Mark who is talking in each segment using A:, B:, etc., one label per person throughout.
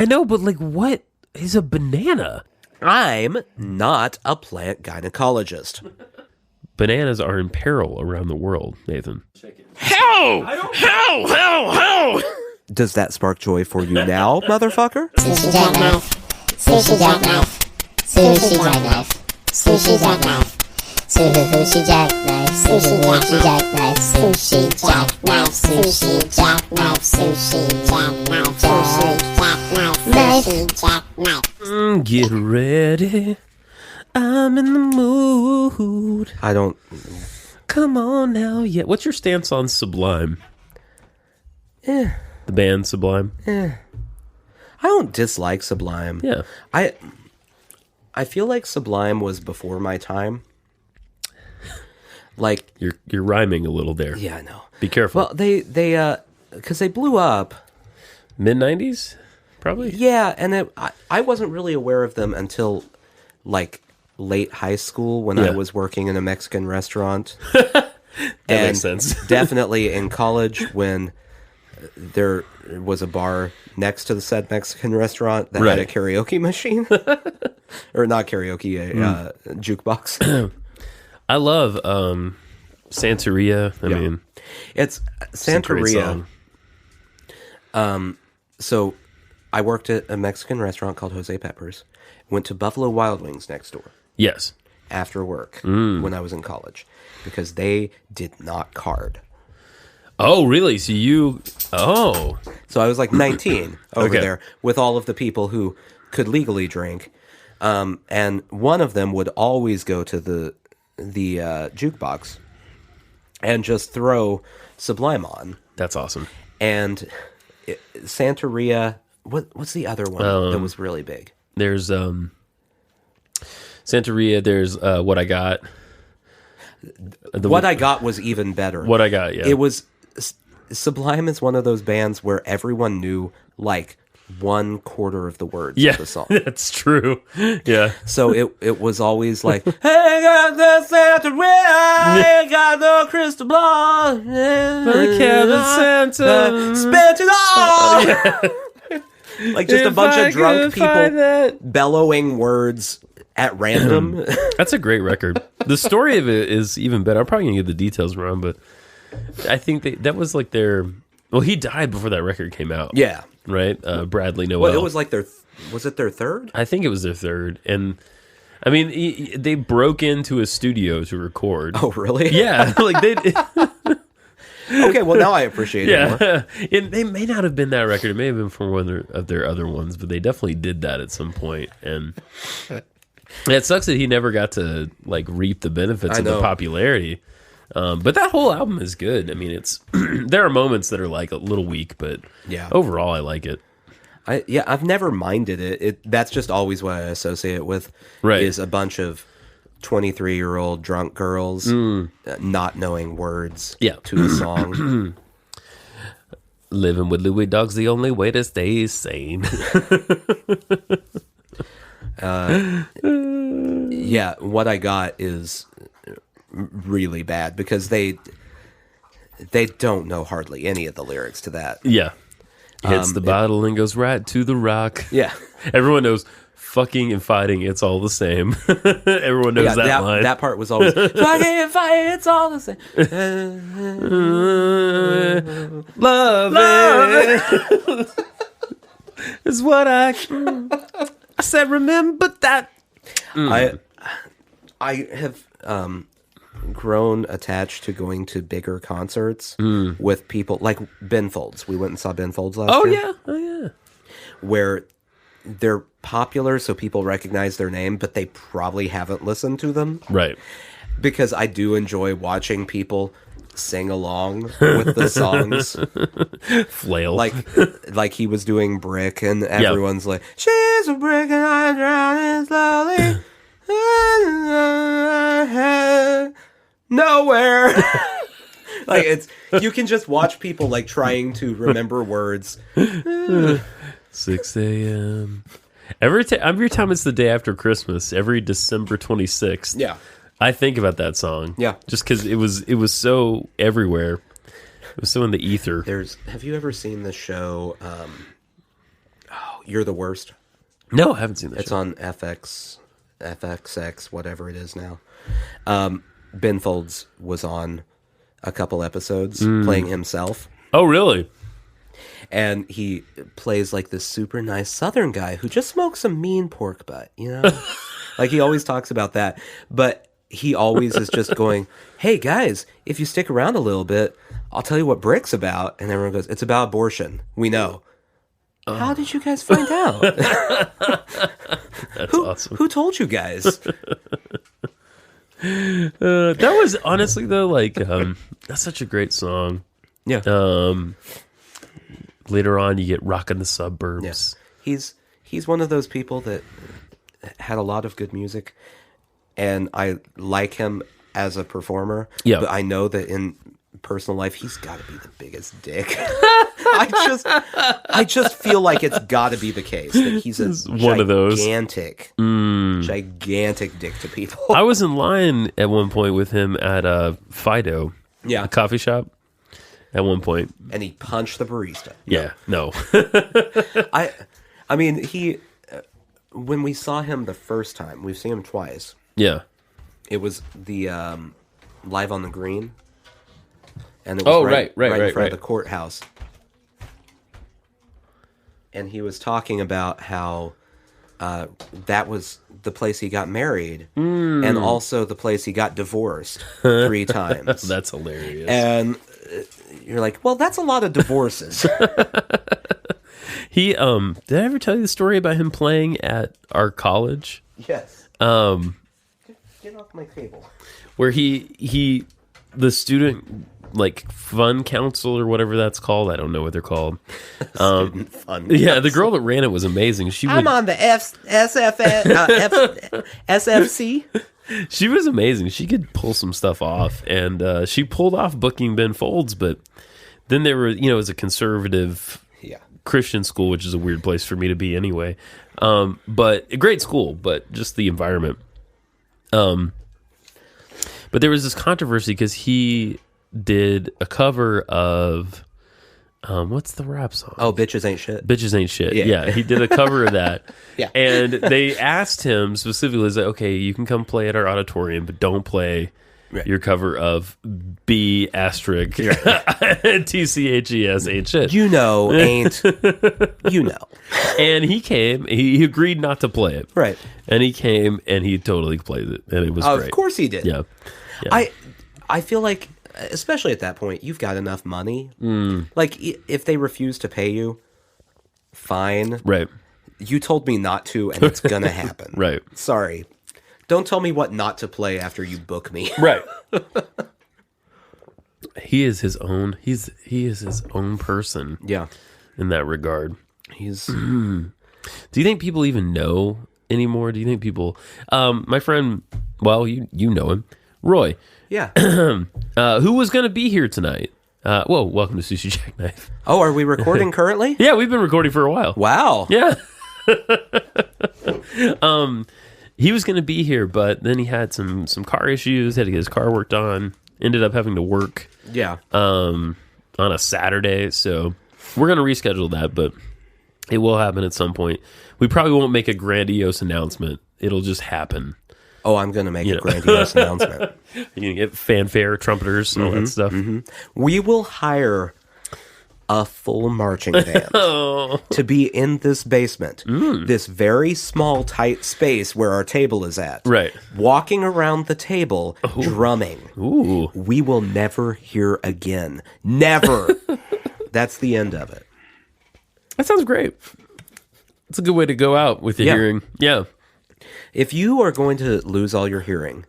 A: I know, but like, what is a banana?
B: I'm not a plant gynecologist.
A: Bananas are in peril around the world, Nathan.
B: How? Does that spark joy for you now, motherfucker?
C: Sushi Jackknife. Sushi Jackknife. Sushi Jackknife. Sushi Jackknife. Sushi Jackknife. Sushi Jackknife. Sushi Jackknife. Sushi Jackknife. Sushi Jackknife. Sushi Jackknife.
A: Get ready. I'm in the mood.
B: I don't...
A: Come on now. Yeah. What's your stance on Sublime? The band Sublime?
B: I don't dislike Sublime.
A: Yeah.
B: I feel like Sublime was before my time. Like...
A: You're rhyming a little there.
B: Yeah, I know.
A: Be careful.
B: Well, they because they blew up.
A: Mid-90s? Probably?
B: Yeah, and I wasn't really aware of them until, like, late high school when I was working in a Mexican restaurant.
A: That makes sense.
B: Definitely in college when there was a bar next to the said Mexican restaurant that had a karaoke machine. Or not karaoke, a jukebox.
A: I love Santeria. I mean,
B: it's
A: Santeria.
B: So I worked at a Mexican restaurant called Jose Peppers. Went to Buffalo Wild Wings next door.
A: Yes.
B: After work when I was in college. Because they did not card.
A: Oh, really? So you... Oh.
B: So I was like 19 over there with all of the people who could legally drink. And one of them would always go to the jukebox and just throw Sublime on.
A: That's awesome.
B: And Santeria... What's the other one that was really big?
A: There's Santeria. There's What I Got.
B: What I Got was even better.
A: What I Got, yeah.
B: It was... Sublime is one of those bands where everyone knew, like, 1/4 of the words of the song.
A: That's true. Yeah.
B: So it was always like, hey, got the Santeria, hey, got the crystal ball,
A: Kevin Santa.
B: Spent it all! Like, just a bunch of drunk people bellowing words at random.
A: That's a great record. The story of it is even better. I'm probably going to get the details wrong, but I think that was like their... Well, he died before that record came out.
B: Yeah.
A: Right? Bradley Noel.
B: Well, it was like was it their third?
A: I think it was their third. And, I mean, they broke into a studio to record.
B: Oh, really?
A: Yeah. Like, they...
B: Okay, well, now I appreciate it more.
A: It may not have been that record. It may have been from one of their other ones, but they definitely did that at some point. And it sucks that he never got to, like, reap the benefits of the popularity. But that whole album is good. I mean, it's there are moments that are like a little weak, but overall I like it.
B: I've never minded it. That's just always what I associate it with. Right. Is a bunch of 23-year-old drunk girls not knowing words to the song.
A: Living with Louis Dog's the only way to stay sane.
B: What I Got is really bad because they don't know hardly any of the lyrics to that.
A: Yeah. Hits the bottle and goes right to the rock.
B: Yeah.
A: Everyone knows fucking and fighting, it's all the same. Everyone knows that line.
B: That part was always fucking and fighting, it's all the same.
A: Love it is what I said. Remember that.
B: I have grown attached to going to bigger concerts with people like Ben Folds. We went and saw Ben Folds last year.
A: Oh yeah.
B: Where they're popular, so people recognize their name, but they probably haven't listened to them.
A: Right.
B: Because I do enjoy watching people sing along with the songs.
A: Flail.
B: Like he was doing Brick, and everyone's like, she's a brick and I'm drowning slowly. Nowhere. Like, it's, you can just watch people like trying to remember words.
A: 6 a.m. Every time it's the day after Christmas, every December 26th.
B: Yeah.
A: I think about that song.
B: Yeah.
A: Just because it was so everywhere. It was so in the ether.
B: Have you ever seen the show, You're the Worst.
A: No, I haven't seen that.
B: It's on FXX, whatever it is now. Ben Folds was on a couple episodes playing himself.
A: Oh, really?
B: And he plays like this super nice Southern guy who just smokes a mean pork butt, you know? Like he always talks about that. But he always is just going, hey guys, if you stick around a little bit, I'll tell you what Brick's about. And everyone goes, it's about abortion. We know. How did you guys find out?
A: That's awesome.
B: Who told you guys?
A: That was honestly though, like, that's such a great song.
B: Yeah.
A: Later on, you get "Rockin' the Suburbs."
B: Yeah. He's one of those people that had a lot of good music, and I like him as a performer.
A: Yeah.
B: But I know that in personal life, he's got to be the biggest dick. I just feel like it's got to be the case that he's
A: one of those
B: gigantic dick to people.
A: I was in line at one point with him at Fido, a coffee shop. At one point,
B: and he punched the barista.
A: Yeah, no.
B: I mean, he. When we saw him the first time, we've seen him twice.
A: Yeah,
B: it was the Live on the Green, and it was right in front of the courthouse. And he was talking about how that was the place he got married, and also the place he got divorced 3 times.
A: That's hilarious.
B: And you're like, well, that's a lot of divorces.
A: He did I ever tell you the story about him playing at our college?
B: Yes. Get off my table.
A: Where the student like fun council or whatever that's called. I don't know what they're called.
B: Student fun.
A: Yeah, the girl that ran it was amazing.
B: I'm on the SFC.
A: She was amazing. She could pull some stuff off, and she pulled off booking Ben Folds. But then there were, it was a conservative Christian school, which is a weird place for me to be anyway. But a great school, but just the environment. But there was this controversy because he did a cover of what's the rap song?
B: Oh, Bitches Ain't Shit.
A: Bitches Ain't Shit. Yeah, he did a cover of that.
B: Yeah.
A: And they asked him specifically, like, okay, you can come play at our auditorium, but don't play your cover of B asterisk TCHES ain't shit.
B: Ain't.
A: And he came, he agreed not to play it.
B: Right.
A: And he came and he totally played it. And it was great.
B: Of course he did.
A: Yeah.
B: I feel like, especially at that point, you've got enough money. Like, if they refuse to pay you, fine.
A: Right.
B: You told me not to, and it's gonna happen.
A: Right.
B: Sorry. Don't tell me what not to play after you book me.
A: Right. He is his own. He is his own person.
B: Yeah.
A: In that regard,
B: he's.
A: Do you think people even know anymore? Do you think people? My friend. Well, you know him, Roy.
B: Yeah.
A: Who was going to be here tonight? Whoa, welcome to Sushi Jackknife.
B: Oh, are we recording currently?
A: Yeah, we've been recording for a while.
B: Wow.
A: Yeah. He was going to be here, but then he had some car issues, had to get his car worked on, ended up having to work on a Saturday, so we're going to reschedule that, but it will happen at some point. We probably won't make a grandiose announcement. It'll just happen.
B: Oh, I'm going to make a grandiose announcement.
A: You're going to get fanfare, trumpeters, all that stuff.
B: We will hire a full marching band to be in this basement, this very small, tight space where our table is at.
A: Right.
B: Walking around the table, drumming.
A: Ooh.
B: We will never hear again. Never. That's the end of it.
A: That sounds great. It's a good way to go out with your hearing. Yeah.
B: If you are going to lose all your hearing,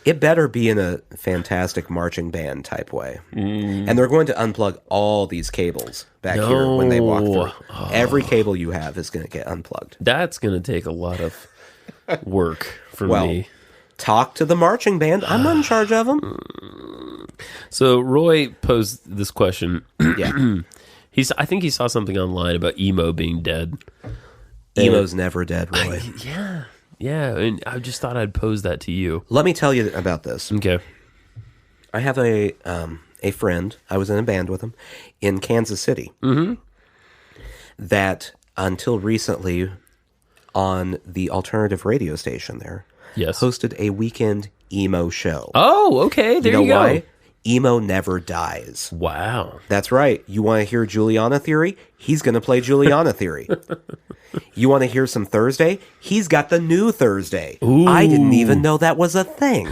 B: it better be in a fantastic marching band type way. And they're going to unplug all these cables back here when they walk through. Every cable you have is going to get unplugged.
A: That's going to take a lot of work for me.
B: Talk to the marching band. I'm not in charge of them.
A: So Roy posed this question.
B: Yeah.
A: I think he saw something online about emo being dead.
B: Emo's never dead, Roy.
A: Yeah, and I just thought I'd pose that to you.
B: Let me tell you about this.
A: Okay.
B: I have a friend. I was in a band with him in Kansas City. That until recently, on the alternative radio station there,
A: Yes.
B: hosted a weekend emo show.
A: Oh, okay. There you go.
B: Why? Emo never dies.
A: Wow.
B: That's right. You want to hear Juliana Theory? He's going to play Juliana Theory. You want to hear some Thursday? He's got the new Thursday.
A: Ooh.
B: I didn't even know that was a thing,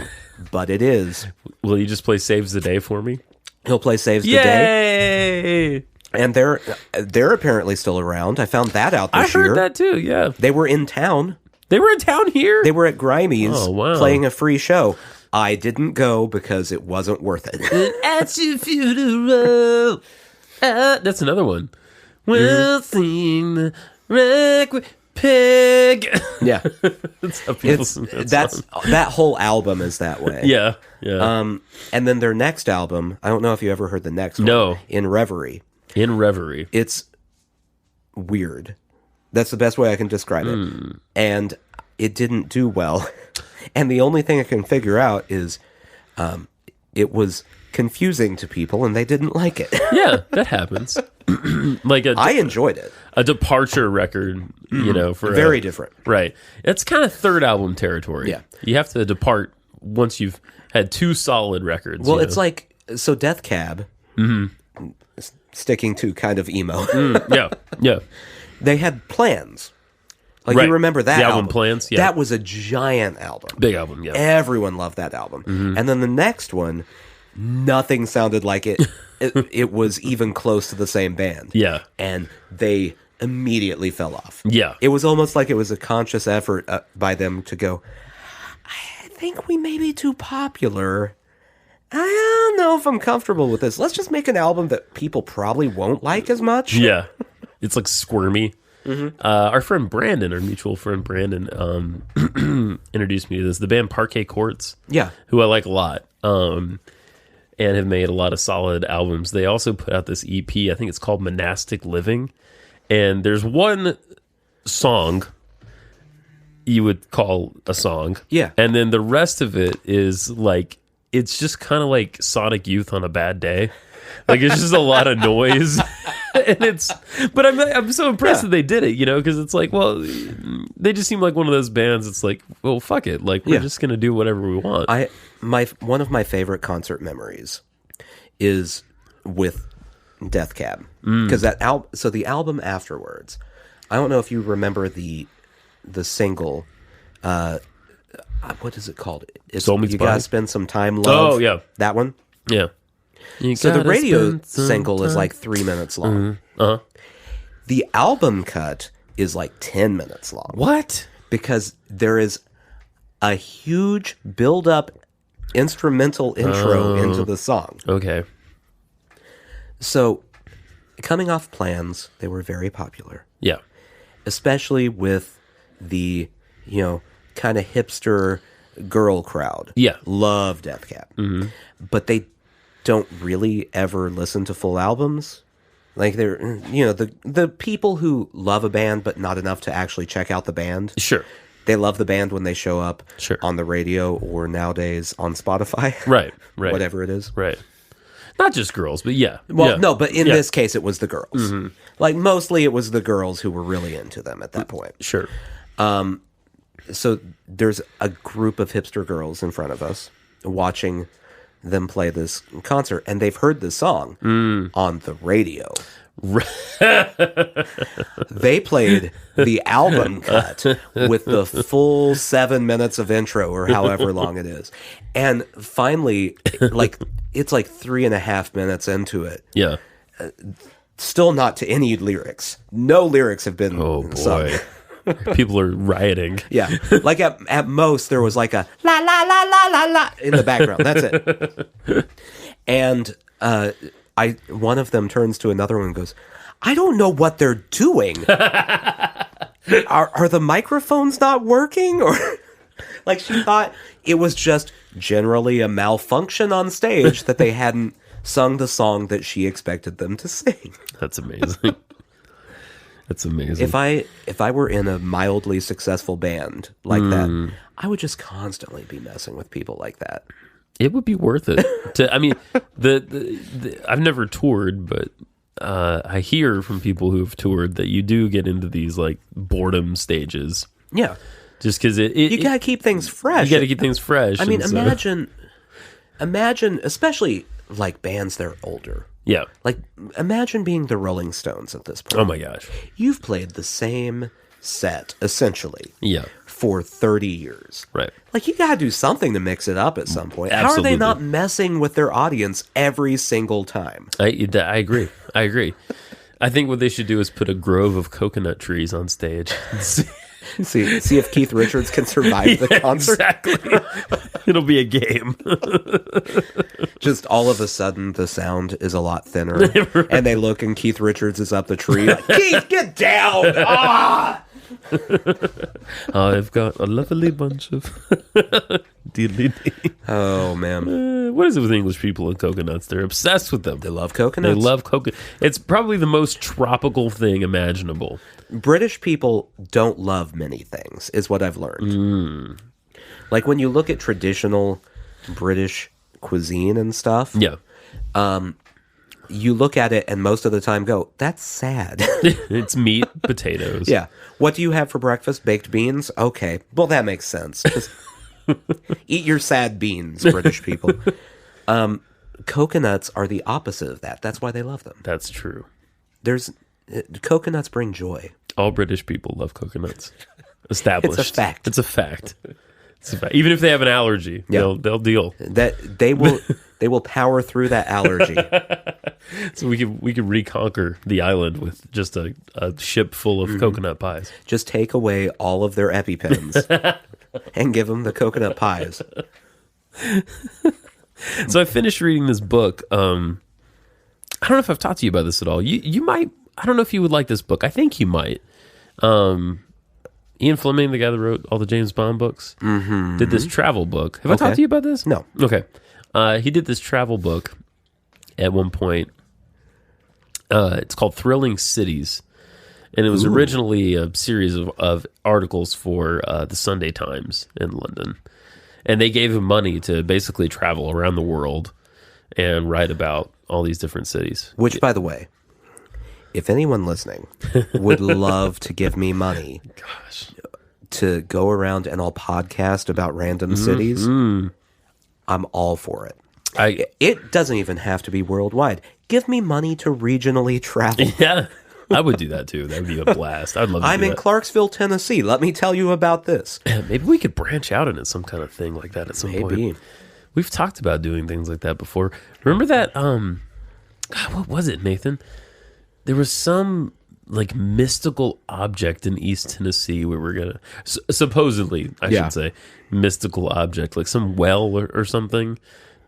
B: but it is.
A: Will you just play Saves the Day for me?
B: He'll play Saves the Day.
A: Yay!
B: And they're apparently still around. I found that out this
A: I
B: year.
A: heard that too, yeah.
B: They were in town.
A: They were in town here?
B: They were at Grimey's playing a free show. I didn't go because it wasn't worth it.
A: At your funeral. That's another one. We'll sing the pig.
B: Yeah.
A: That's how people sing that song.
B: That whole album is that way.
A: Yeah, yeah.
B: And then their next album, I don't know if you ever heard the next one.
A: No.
B: In Reverie.
A: In Reverie.
B: It's weird. That's the best way I can describe it. And it didn't do well. And the only thing I can figure out is it was confusing to people and they didn't like it.
A: Yeah, that happens.
B: I enjoyed it.
A: A departure record, for
B: very different.
A: Right. It's kind of third album territory.
B: Yeah.
A: You have to depart once you've had two solid records.
B: Well, it's like, so Death Cab, sticking to kind of emo.
A: Yeah.
B: They had Plans. Like,
A: Right.
B: you remember that
A: The album Plans? Yeah.
B: That was a giant album.
A: Big album, yeah.
B: Everyone loved that album. And then the next one, nothing sounded like it. It was even close to the same band.
A: Yeah.
B: And they immediately fell off.
A: Yeah.
B: It was almost like it was a conscious effort by them to go, I think we may be too popular. I don't know if I'm comfortable with this. Let's just make an album that people probably won't like as much.
A: Yeah. It's like squirmy. Our friend Brandon, our mutual friend Brandon, introduced me to this. The band Parquet Courts.
B: Yeah.
A: Who I like a lot. And have made a lot of solid albums. They also put out this EP. I think it's called Monastic Living. And there's one song you would call a song.
B: Yeah.
A: And then the rest of it is like, it's just kind of like Sonic Youth on a bad day. Like, it's just a lot of noise. But I'm so impressed that they did it, because it's like, well, they just seem like one of those bands. It's like, well, fuck it. Like, we're just going to do whatever we want.
B: One of my favorite concert memories is with Death Cab. Because so the album afterwards, I don't know if you remember the single, what is it called? It's
A: Soul Meets
B: You
A: Body?
B: Gotta Spend Some Time, Love.
A: Oh, yeah.
B: That one?
A: Yeah.
B: So the radio single is like 3 minutes long. The album cut is like 10 minutes long.
A: What?
B: Because there is a huge build-up instrumental intro into the song.
A: Okay.
B: So, coming off Plans, they were very popular.
A: Yeah.
B: Especially with the, kind of hipster girl crowd.
A: Yeah.
B: Love Death Cab. But they don't really ever listen to full albums. Like, they're, the people who love a band but not enough to actually check out the band.
A: Sure.
B: They love the band when they show up
A: on
B: the radio or nowadays on Spotify.
A: Right.
B: Whatever it is.
A: Right. Not just girls, but yeah.
B: Well, no, but in this case, it was the girls. Like, mostly it was the girls who were really into them at that point.
A: Sure.
B: So there's a group of hipster girls in front of us watching them play this concert, and they've heard this song on the radio. They played the album cut with the full 7 minutes of intro or however long it is. And finally, it's like 3.5 minutes into it.
A: Yeah.
B: Still not to any lyrics. No lyrics have been sung.
A: People are rioting.
B: Yeah. Like at most there was like a la la la la la la in the background. That's it. And one of them turns to another one and goes, I don't know what they're doing. Are the microphones not working? Or like, she thought it was just generally a malfunction on stage that they hadn't sung the song that she expected them to sing.
A: That's amazing. That's amazing.
B: If I were in a mildly successful band like that, I would just constantly be messing with people like that.
A: It would be worth it. I mean, I've never toured, but I hear from people who have toured that you do get into these like boredom stages.
B: Yeah.
A: Just because
B: you got to keep things fresh.
A: You got to keep things fresh.
B: I mean, imagine, especially like bands that are older.
A: Yeah.
B: Like, imagine being the Rolling Stones at this point.
A: Oh my gosh.
B: You've played the same set, essentially.
A: Yeah.
B: For 30 years.
A: Right.
B: Like, you got to do something to mix it up at some point.
A: Absolutely.
B: How are they not messing with their audience every single time?
A: I agree. I agree. I think what they should do is put a grove of coconut trees on stage.
B: See if Keith Richards can survive the concert.
A: Exactly. It'll be a game.
B: Just all of a sudden, the sound is a lot thinner. Right. And they look and Keith Richards is up the tree. Like, Keith, get down! Ah!
A: I've got a lovely bunch of...
B: Oh, man.
A: What is it with English people and coconuts? They're obsessed with them.
B: They love coconuts.
A: They love coconut. It's probably the most tropical thing imaginable.
B: British people don't love many things, is what I've learned. Like, when you look at traditional British cuisine and stuff...
A: Yeah.
B: You look at it and most of the time go, that's sad.
A: It's meat, potatoes.
B: Yeah. What do you have for breakfast? Baked beans? Okay. Well, that makes sense. Just eat your sad beans, British people. Coconuts are the opposite of that. That's why they love them.
A: That's true.
B: Coconuts bring joy.
A: All British people love coconuts. Established.
B: It's a fact.
A: It's a fact. Even if they have an allergy, they'll deal.
B: That they will power through that allergy.
A: So we could reconquer the island with just a ship full of coconut pies.
B: Just take away all of their EpiPens and give them the coconut pies.
A: So I finished reading this book. I don't know if I've talked to you about this at all. You might. I don't know if you would like this book. I think you might. Ian Fleming, the guy that wrote all the James Bond books, did this travel book. Have I talked to you about this?
B: No.
A: Okay. He did this travel book at one point. It's called Thrilling Cities. And it was originally a series of articles for the Sunday Times in London. And they gave him money to basically travel around the world and write about all these different cities.
B: Which, by the way, if anyone listening would love to give me money to go around and I'll podcast about random cities, I'm all for it. It doesn't even have to be worldwide. Give me money to regionally travel.
A: Yeah, I would do that too. That would be a blast. I'd love to do that.
B: I'm in Clarksville, Tennessee. Let me tell you about this.
A: Maybe we could branch out into some kind of thing like that at some point. We've talked about doing things like that before. Remember that, God, what was it, Nathan? There was some like mystical object in East Tennessee where we're gonna supposedly, I should say, mystical object, like some well or something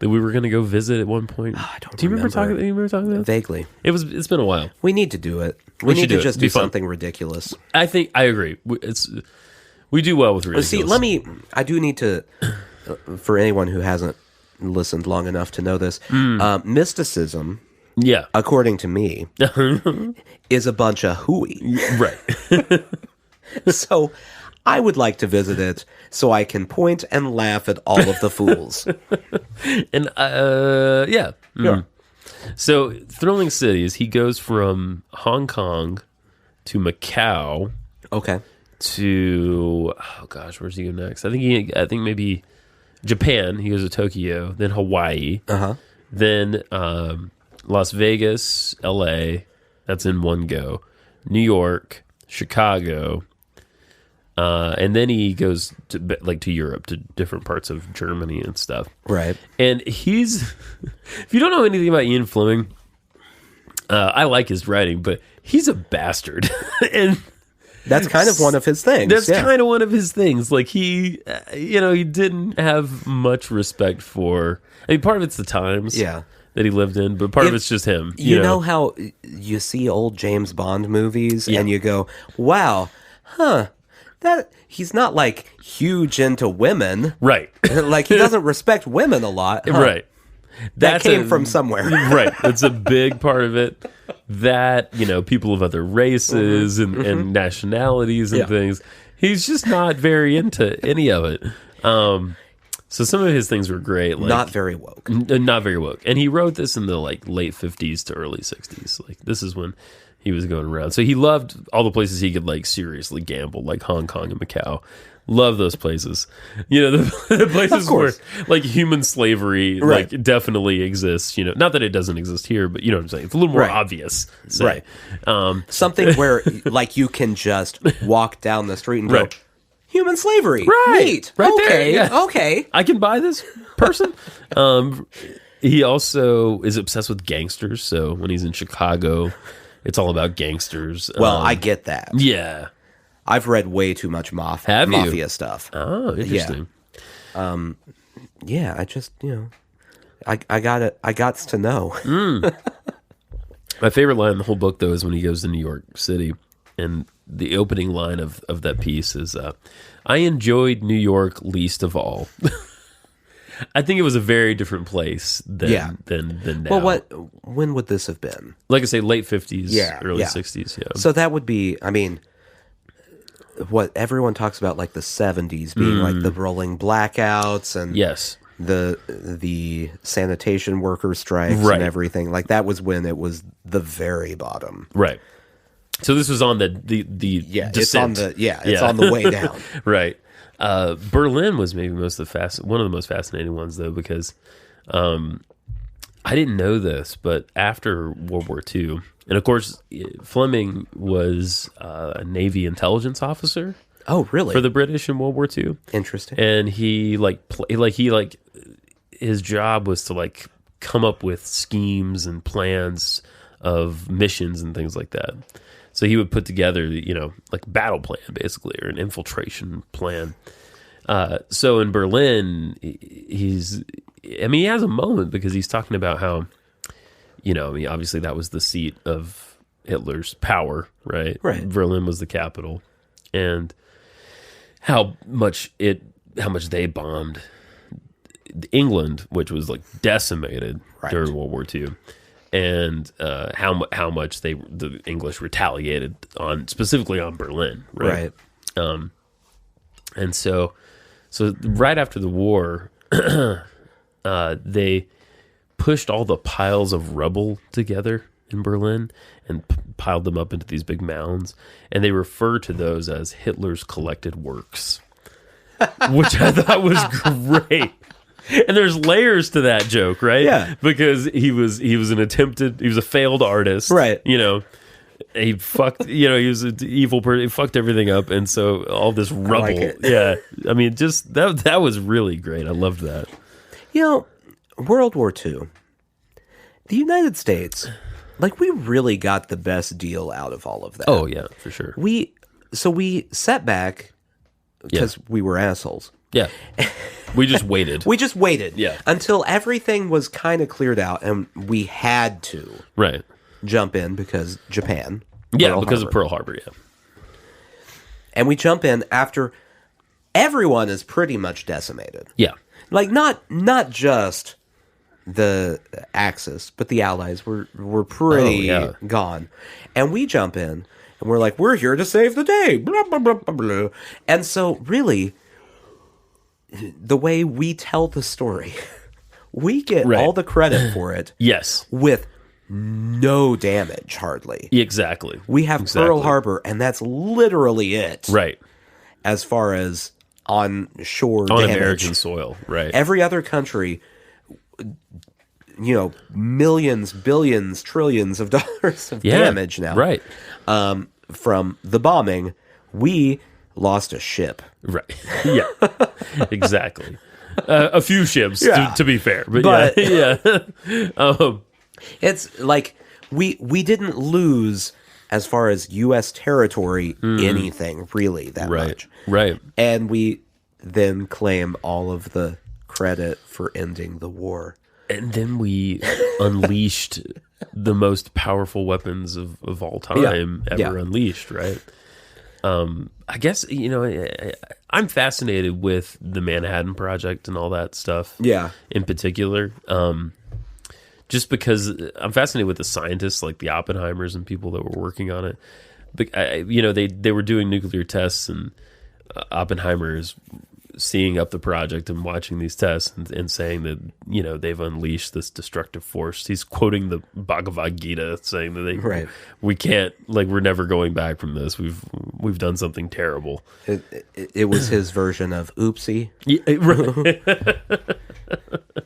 A: that we were gonna go visit at one point.
B: I don't.
A: Do you remember talking about?
B: Vaguely.
A: It's been a while.
B: We need to do it. We need to just do something ridiculous.
A: I agree. We do well with ridiculous.
B: See, I do need to, for anyone who hasn't listened long enough to know this, mysticism.
A: Yeah.
B: According to me, is a bunch of hooey.
A: Right.
B: So I would like to visit it so I can point and laugh at all of the fools.
A: And, yeah.
B: Sure.
A: So, Thrilling Cities, he goes from Hong Kong to Macau.
B: Okay.
A: To, oh gosh, where's he go next? I think maybe Japan. He goes to Tokyo. Then Hawaii. Then, Las Vegas, LA, that's in one go. New York, Chicago, and then he goes to Europe, to different parts of Germany and stuff.
B: Right.
A: And he's, if you don't know anything about Ian Fleming, I like his writing, but he's a bastard. And
B: that's kind of one of his things.
A: That's kind of one of his things. Like he didn't have much respect for, I mean, part of it's the times.
B: Yeah.
A: That he lived in, but part of it's just him.
B: You know how you see old James Bond movies and you go, wow, that he's not like huge into women.
A: Right.
B: Like he doesn't respect women a lot.
A: Right.
B: That came from somewhere.
A: Right. That's a big part of it. That, people of other races and nationalities and things. He's just not very into any of it. So some of his things were great. Like,
B: not very woke.
A: Not very woke. And he wrote this in the like late 50s to early 60s. Like this is when he was going around. So he loved all the places he could like seriously gamble, like Hong Kong and Macau. Love those places. You know, the places where like human slavery like definitely exists. You know, not that it doesn't exist here, but you know what I'm saying. It's a little more obvious. Say.
B: Right. Something where like you can just walk down the street and go, human slavery.
A: Right.
B: Neat.
A: Right
B: okay.
A: there. Yeah.
B: Okay.
A: I can buy this person. He also is obsessed with gangsters. So when he's in Chicago, it's all about gangsters.
B: Well, I get that.
A: Yeah.
B: I've read way too much mafia stuff.
A: Oh, interesting.
B: Yeah, I just, you know, I got it. I got to know.
A: My favorite line in the whole book, though, is when he goes to New York City. And the opening line of that piece is, I enjoyed New York least of all. I think it was a very different place than now.
B: Well, when would this have been?
A: Like I say, late 50s, early 60s, yeah.
B: So that would be, I mean, what everyone talks about, like the 70s being like the rolling blackouts and the sanitation worker strikes and everything. Like that was when it was the very bottom.
A: Right. So this was on the descent.
B: It's on the way down.
A: Right. Berlin was maybe one of the most fascinating ones, though, because I didn't know this, but after World War II, and of course Fleming was a Navy intelligence officer.
B: Oh, really?
A: For the British in World War II.
B: Interesting.
A: And he his job was to like come up with schemes and plans of missions and things like that. So he would put together, you know, like a battle plan, basically, or an infiltration plan. So in Berlin, he has a moment because he's talking about how, you know, I mean, obviously that was the seat of Hitler's power, right?
B: Right.
A: Berlin was the capital. And how much they bombed England, which was like decimated during World War II. And how much the English retaliated specifically on Berlin, right? And so right after the war, they pushed all the piles of rubble together in Berlin and piled them up into these big mounds, and they refer to those as Hitler's collected works, which I thought was great. And there's layers to that joke, right?
B: Yeah.
A: Because he was a failed artist.
B: Right.
A: You know, he fucked, you know, he was an evil person, he fucked everything up. And so all this rubble.
B: I like it.
A: Yeah. I mean, just that was really great. I loved that.
B: You know, World War II, the United States, like we really got the best deal out of all of that.
A: Oh, yeah, for sure.
B: We sat back because we were assholes.
A: Yeah. We just waited.
B: Yeah. Until everything was kind of cleared out and we had to jump in because Japan.
A: Yeah, because of Pearl Harbor, yeah.
B: And we jump in after everyone is pretty much decimated.
A: Yeah.
B: Like not just the Axis, but the Allies were pretty gone. And we jump in and we're like, we're here to save the day. Blah, blah, blah, blah, blah. And so really, the way we tell the story, we get all the credit for it.
A: Yes.
B: With no damage, hardly.
A: Exactly.
B: We have Pearl Harbor, and that's literally it.
A: Right.
B: As far as on-shore
A: on
B: damage.
A: American soil, right.
B: Every other country, you know, millions, billions, trillions of dollars of damage now.
A: Right.
B: From the bombing, we lost a ship.
A: Right. Yeah. Exactly. A few ships, to be fair. But yeah.
B: It's like we didn't lose as far as U.S. territory anything really that much.
A: Right.
B: And we then claim all of the credit for ending the war.
A: And then we unleashed the most powerful weapons of all time ever unleashed, right? I guess, you know, I'm fascinated with the Manhattan Project and all that stuff.
B: Yeah.
A: In particular. Just because I'm fascinated with the scientists like the Oppenheimers and people that were working on it. But, you know, they were doing nuclear tests, and Oppenheimer is seeing up the project and watching these tests and saying that, you know, they've unleashed this destructive force. He's quoting the Bhagavad Gita, saying that we can't, like, we're never going back from this. We've done something terrible.
B: It was his version of oopsie.
A: Yeah, right.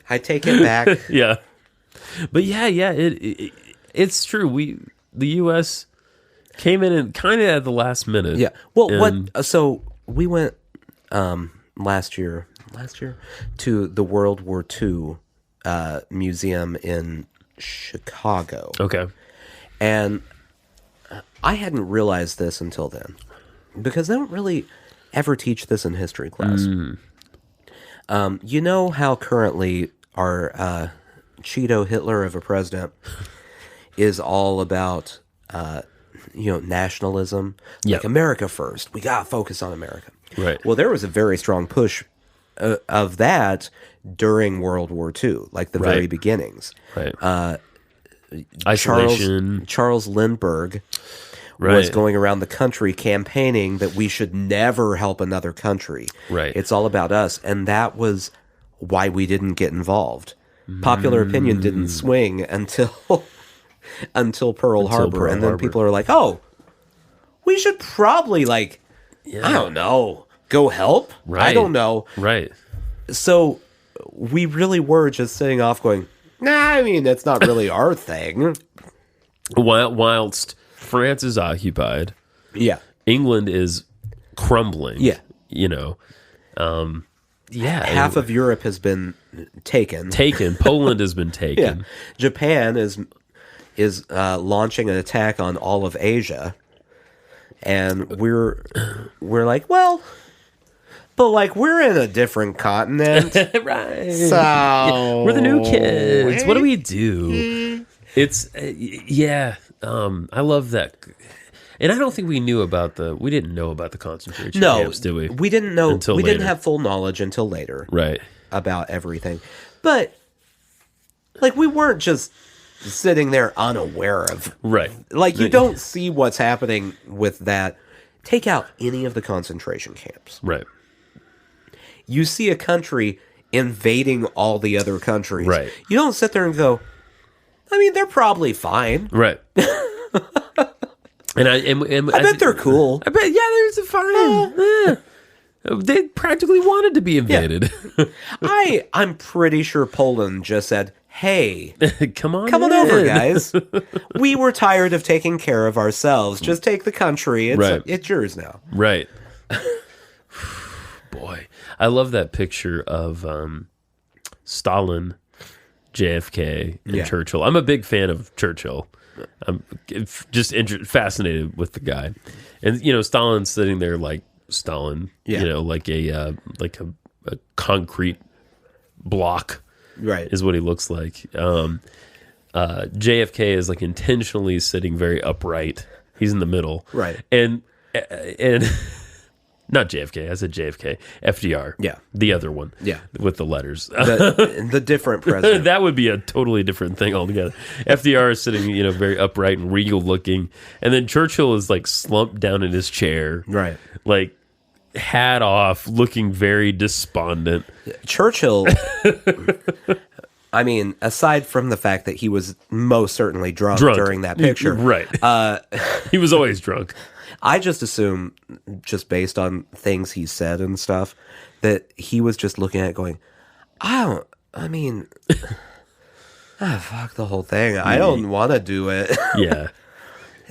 B: I take it back.
A: Yeah. But it's true. The U.S. came in and kind of at the last minute.
B: Yeah. Well, so we went last year to the World War II museum in Chicago.
A: Okay.
B: And I hadn't realized this until then, because they don't really ever teach this in history class. You know how currently our Cheeto Hitler of a president is all about nationalism, like America first. We gotta focus on America.
A: Right.
B: Well, there was a very strong push of that during World War II, like the very beginnings.
A: Right.
B: Isolation. Charles Lindbergh was going around the country campaigning that we should never help another country.
A: Right.
B: It's all about us, and that was why we didn't get involved. Popular opinion didn't swing until Pearl Harbor, and then people are like, "Oh, we should probably I don't know, go help."
A: Right.
B: I don't know.
A: Right.
B: So we really were just sitting off, going, "Nah, I mean, that's not really our thing."
A: Whilst France is occupied, England is crumbling.
B: Yeah,
A: you know,
B: half of Europe has been taken.
A: Poland has been taken.
B: Yeah. Japan is launching an attack on all of Asia, and we're like, well, but like we're in a different continent,
A: right?
B: So
A: we're the new kids. What do we do? It's I love that. And I don't think we didn't know about the concentration camps, did we?
B: We didn't know.
A: Until
B: we
A: later.
B: didn't have full knowledge until later.
A: Right.
B: About everything. But, like, we weren't just sitting there unaware of.
A: Right.
B: Like, you don't see what's happening with that. Take out any of the concentration camps.
A: Right.
B: You see a country invading all the other countries.
A: Right.
B: You don't sit there and go, I mean, they're probably fine.
A: Right. And I
B: bet they're cool.
A: I bet, there's a fine. They practically wanted to be invaded.
B: Yeah. I'm pretty sure Poland just said, "Hey,
A: come on
B: over, guys. We were tired of taking care of ourselves. Just take the country. It's yours now."
A: Right. Boy, I love that picture of Stalin, JFK, and Churchill. I'm a big fan of Churchill. I'm just fascinated with the guy, and Stalin's sitting there like Stalin, like a concrete block,
B: right?
A: Is what he looks like. JFK is like intentionally sitting very upright. He's in the middle,
B: right?
A: And not JFK. I said JFK. FDR.
B: Yeah.
A: The other one.
B: Yeah.
A: With the letters.
B: The different president.
A: That would be a totally different thing altogether. FDR is sitting, very upright and regal looking. And then Churchill is like slumped down in his chair.
B: Right.
A: Like hat off, looking very despondent.
B: Churchill, I mean, aside from the fact that he was most certainly drunk. During that picture.
A: Right. He was always drunk.
B: I just assume, just based on things he said and stuff, that he was just looking at it going, fuck the whole thing. I don't want to do it.
A: Yeah.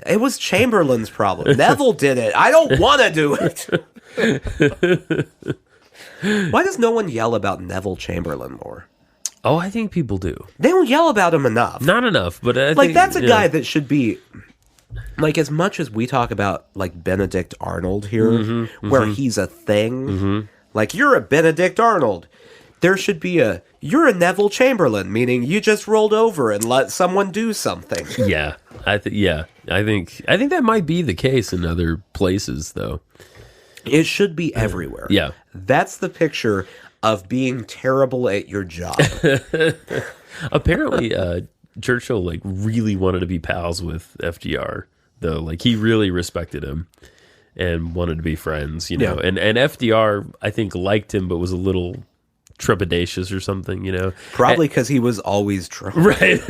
B: It was Chamberlain's problem. Neville did it. I don't want to do it. Why does no one yell about Neville Chamberlain more?
A: Oh, I think people do.
B: They don't yell about him enough.
A: Not enough, but I think,
B: that's a guy that should be... Like, as much as we talk about, like, Benedict Arnold here, where he's a thing, like, you're a Benedict Arnold. There should be you're a Neville Chamberlain, meaning you just rolled over and let someone do something.
A: Yeah. I think that might be the case in other places, though.
B: It should be everywhere.
A: Yeah.
B: That's the picture of being terrible at your job.
A: Apparently, Churchill really wanted to be pals with FDR, though. Like, he really respected him, and wanted to be friends, you know. And FDR, I think, liked him, but was a little trepidatious or something, you know.
B: Probably because he was always drunk.
A: Right.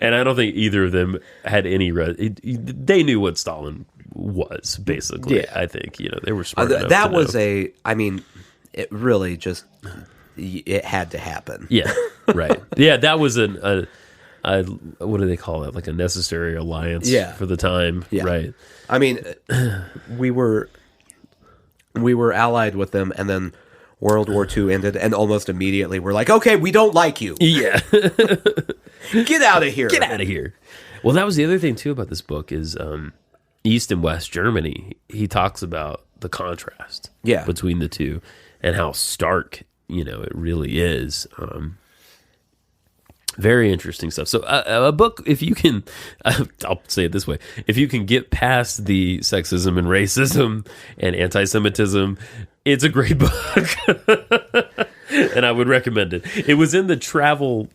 A: And I don't think either of them had any... they knew what Stalin was, basically. Yeah. I think, you know, they were smart enough
B: that
A: to
B: was
A: know.
B: it really just... It had to happen.
A: Yeah, right. Yeah, that was a what do they call it? Like a necessary alliance for the time. Yeah. Right.
B: I mean, we were allied with them, and then World War II ended, and almost immediately we're like, okay, we don't like you.
A: Yeah.
B: Get out of here.
A: Get out of here. Well, that was the other thing, too, about this book is East and West Germany. He talks about the contrast between the two and how stark, you know, it really is. Very interesting stuff. So a book, if you can, I'll say it this way, if you can get past the sexism and racism and anti-Semitism, it's a great book. And I would recommend it. It was in the travel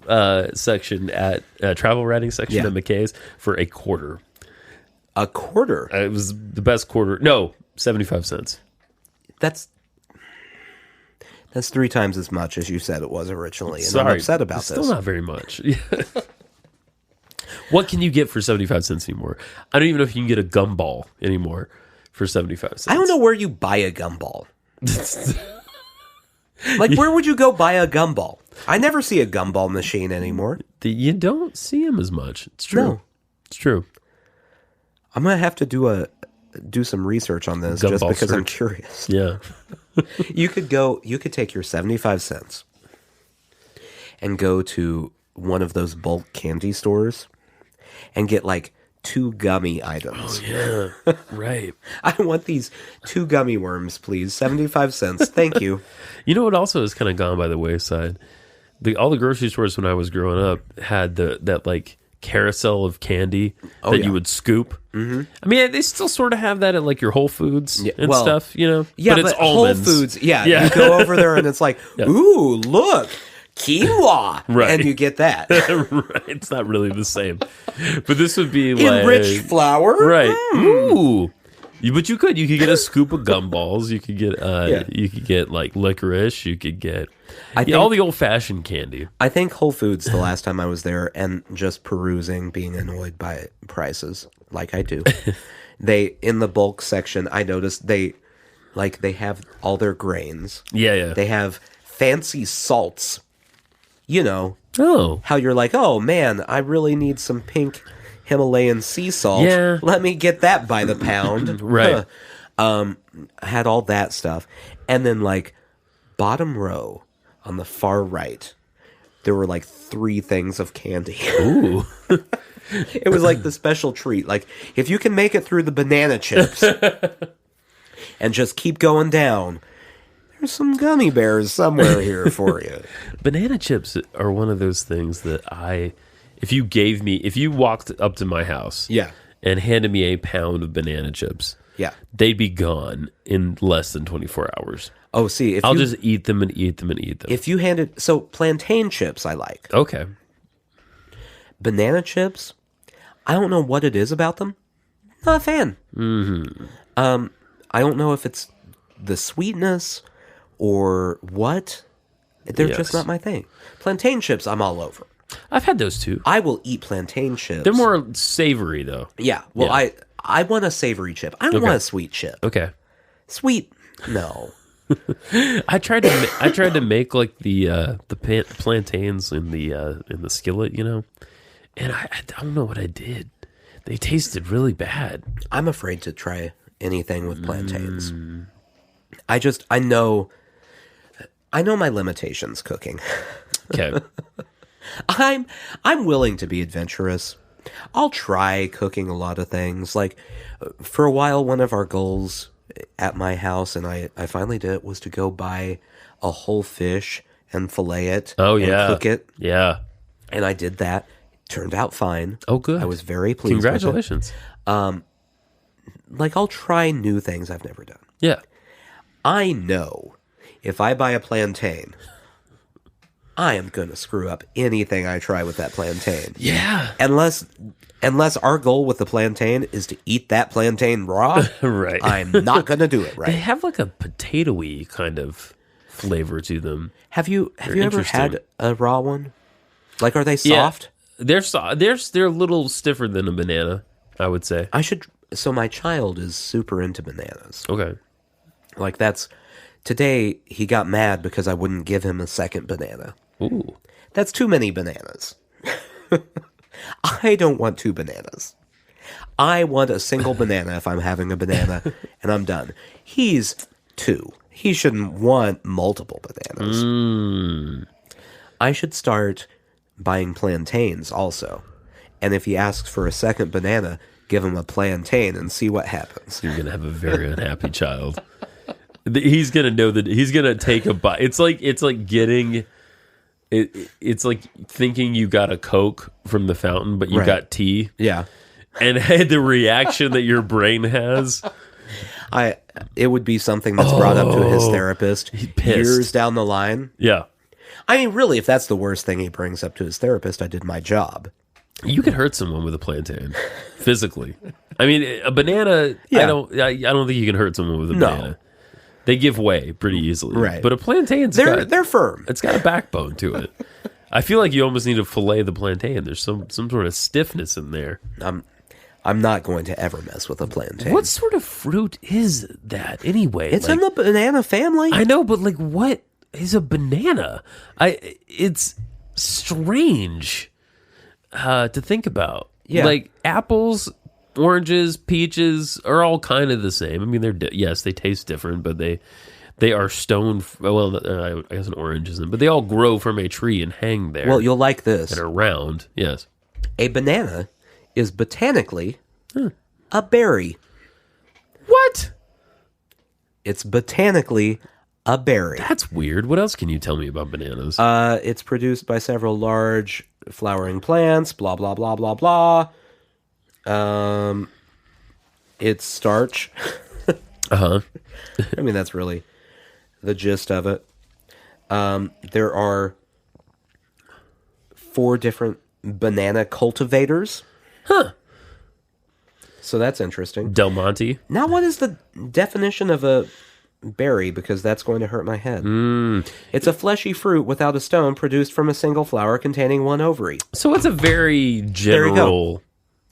A: section at travel writing section at McKay's for a quarter.
B: A quarter?
A: It was the best quarter. No, 75 cents.
B: That's 3 times as much as you said it was originally, and
A: Sorry,
B: I'm upset about this.
A: Still not very much. What can you get for 75 cents anymore? I don't even know if you can get a gumball anymore for 75 cents.
B: I don't know where you buy a gumball. Like, where would you go buy a gumball? I never see a gumball machine anymore.
A: You don't see them as much. It's true. No. It's true.
B: I'm going to have to do some research on this just because I'm curious.
A: Yeah.
B: You could take your 75 cents and go to one of those bulk candy stores and get like 2 gummy items.
A: Oh, yeah. Right.
B: I want these 2 gummy worms, please. 75 cents. Thank you.
A: You know what also has kind of gone by the wayside? All the grocery stores when I was growing up had that like carousel of candy that you would scoop. Mm-hmm. I mean, they still sort of have that at like your Whole Foods and stuff, you know?
B: Yeah, but it's almonds. Whole Foods, you go over there and it's like, ooh, look, quinoa. Right. And you get that.
A: Right. It's not really the same. But this would be like...
B: Enriched flour.
A: Right. Ooh. But you could get a scoop of gumballs. You could get like licorice. You could get all the old fashioned candy.
B: I think Whole Foods the last time I was there and just perusing, being annoyed by prices like I do. They in the bulk section, I noticed they have all their grains.
A: Yeah.
B: They have fancy salts. You know.
A: Oh.
B: How you're like, oh man, I really need some pink Himalayan sea salt.
A: Yeah.
B: Let me get that by the pound.
A: Right.
B: Had all that stuff. And then like bottom row on the far right, there were like 3 things of candy.
A: Ooh.
B: It was like the special treat. Like if you can make it through the banana chips and just keep going down, there's some gummy bears somewhere here for you.
A: Banana chips are one of those things that if you walked up to my house and handed me a pound of banana chips, they'd be gone in less than 24 hours.
B: Oh, see,
A: I'll just eat them and eat them and eat them.
B: If you handed... So, plantain chips I like.
A: Okay.
B: Banana chips, I don't know what it is about them. Not a fan. Mm-hmm. I don't know if it's the sweetness or what. They're just not my thing. Plantain chips, I'm all over.
A: I've had those too.
B: I will eat plantain chips.
A: They're more savory though.
B: Yeah. Well, I want a savory chip. I don't want a sweet chip.
A: Okay.
B: Sweet? No.
A: I tried to make like the plantains in the skillet, you know, and I don't know what I did. They tasted really bad.
B: I'm afraid to try anything with plantains. I know my limitations cooking.
A: Okay.
B: I'm willing to be adventurous. I'll try cooking a lot of things. Like for a while, one of our goals at my house, and I finally did it, was to go buy a whole fish and fillet it.
A: Oh,
B: and cook it.
A: Yeah.
B: And I did that. Turned out fine.
A: Oh, good.
B: I was very pleased.
A: Congratulations.
B: With it. Like I'll try new things I've never done.
A: Yeah.
B: I know if I buy a plantain, I am going to screw up anything I try with that plantain.
A: Yeah.
B: Unless unless our goal with the plantain is to eat that plantain raw,
A: right?
B: I'm not going to do it right.
A: They have like a potato-y kind of flavor to them.
B: Have you ever had a raw one? Like, are they soft?
A: Yeah, they're a little stiffer than a banana, I would say.
B: So my child is super into bananas.
A: Okay.
B: Like, today he got mad because I wouldn't give him a second banana.
A: Ooh.
B: That's too many bananas. I don't want 2 bananas. I want a single banana if I'm having a banana, and I'm done. He's 2. He shouldn't want multiple bananas. I should start buying plantains also. And if he asks for a second banana, give him a plantain and see what happens.
A: You're going to have a very unhappy child. He's going to know that he's going to take a bite. It's like getting... It's like thinking you got a Coke from the fountain, but you got tea.
B: Yeah.
A: And the reaction that your brain has.
B: It would be something that's brought up to his therapist years down the line.
A: Yeah.
B: I mean, really, if that's the worst thing he brings up to his therapist, I did my job.
A: You could hurt someone with a plantain, physically. I mean, a banana. Yeah. I don't think you can hurt someone with a banana. They give way pretty easily,
B: right?
A: But a plantain's
B: they're firm.
A: It's got a backbone to it. I feel like you almost need to fillet the plantain. There's some sort of stiffness in there.
B: I'm not going to ever mess with a plantain.
A: What sort of fruit is that anyway?
B: It's in the banana family.
A: I know, but like, what is a banana? It's strange to think about.
B: Yeah,
A: like apples. Oranges, peaches are all kind of the same. I mean, they taste different, but they are stone. Well, I guess an orange isn't, but they all grow from a tree and hang there.
B: Well, you'll like this.
A: And are round. Yes,
B: a banana is botanically a berry.
A: What?
B: It's botanically a berry.
A: That's weird. What else can you tell me about bananas?
B: It's produced by several large flowering plants. Blah blah blah blah blah. It's starch.
A: I
B: mean, that's really the gist of it. There are 4 different banana cultivators.
A: Huh.
B: So that's interesting.
A: Del Monte.
B: Now, what is the definition of a berry? Because that's going to hurt my head. It's a fleshy fruit without a stone produced from a single flower containing 1 ovary.
A: So it's a very general...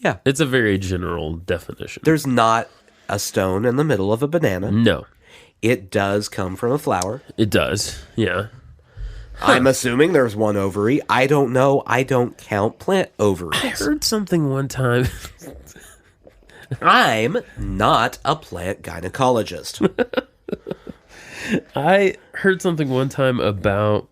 B: Yeah.
A: It's a very general definition.
B: There's not a stone in the middle of a banana.
A: No.
B: It does come from a flower.
A: It does, yeah.
B: I'm assuming there's 1 ovary. I don't know. I don't count plant ovaries.
A: I heard something one time.
B: I'm not a plant gynecologist.
A: I heard something one time about...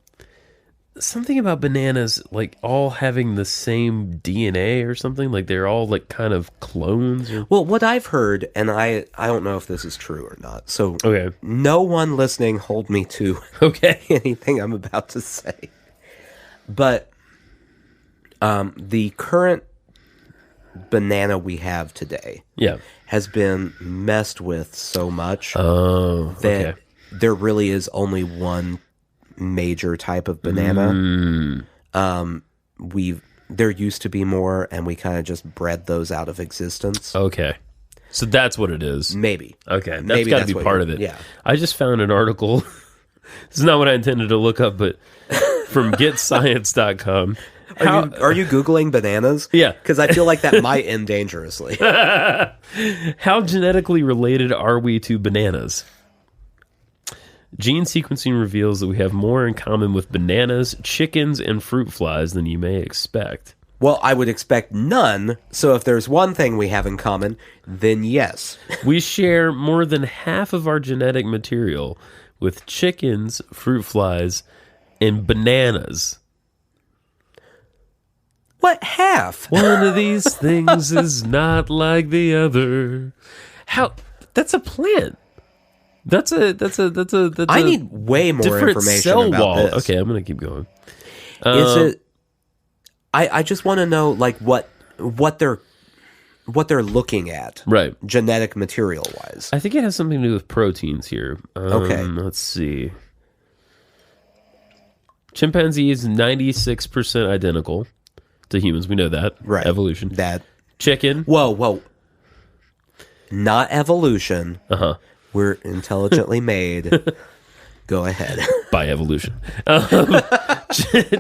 A: Something about bananas, like, all having the same DNA or something. Like, they're all, like, kind of clones.
B: Well, what I've heard, and I don't know if this is true or not, so
A: okay.
B: No one listening hold me to anything I'm about to say. But the current banana we have today has been messed with so much that there really is only one major type of banana. There used to be more, and we kind of just bred those out of existence.
A: Okay, so that's what it is.
B: Maybe.
A: Okay, that's got to be part of it.
B: Yeah.
A: I just found an article. This is not what I intended to look up, but from GetScience.com.
B: Are you Googling bananas?
A: Yeah.
B: Because I feel like that might end dangerously.
A: How genetically related are we to bananas? Gene sequencing reveals that we have more in common with bananas, chickens, and fruit flies than you may expect.
B: Well, I would expect none, so if there's one thing we have in common, then yes.
A: We share more than half of our genetic material with chickens, fruit flies, and bananas.
B: What, half?
A: One of these things is not like the other. How? That's a plant. That's
B: I need way more information
A: cell
B: about
A: wall.
B: this.
A: Okay, I'm gonna keep going.
B: Is it? I just want to know like what they're looking at,
A: right?
B: Genetic material wise.
A: I think it has something to do with proteins here.
B: Okay,
A: let's see. Chimpanzees 96% identical to humans. We know that,
B: right?
A: Evolution.
B: That
A: Chicken.
B: Whoa. Not evolution. We're intelligently made. Go ahead.
A: By evolution.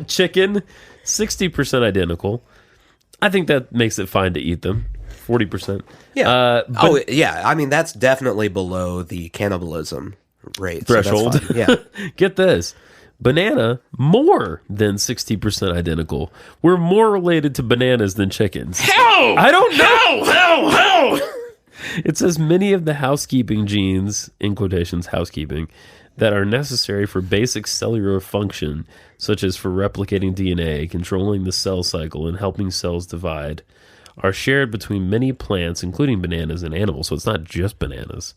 A: Chicken, 60% identical. I think that makes it fine to eat them. 40%.
B: Yeah. I mean, that's definitely below the cannibalism rate.
A: Threshold.
B: So that's fine. Yeah.
A: Get this. Banana, more than 60% identical. We're more related to bananas than chickens.
B: How?
A: I don't know.
B: How?
A: It says many of the housekeeping genes, in quotations, housekeeping, that are necessary for basic cellular function, such as for replicating DNA, controlling the cell cycle, and helping cells divide, are shared between many plants, including bananas and animals. So it's not just bananas.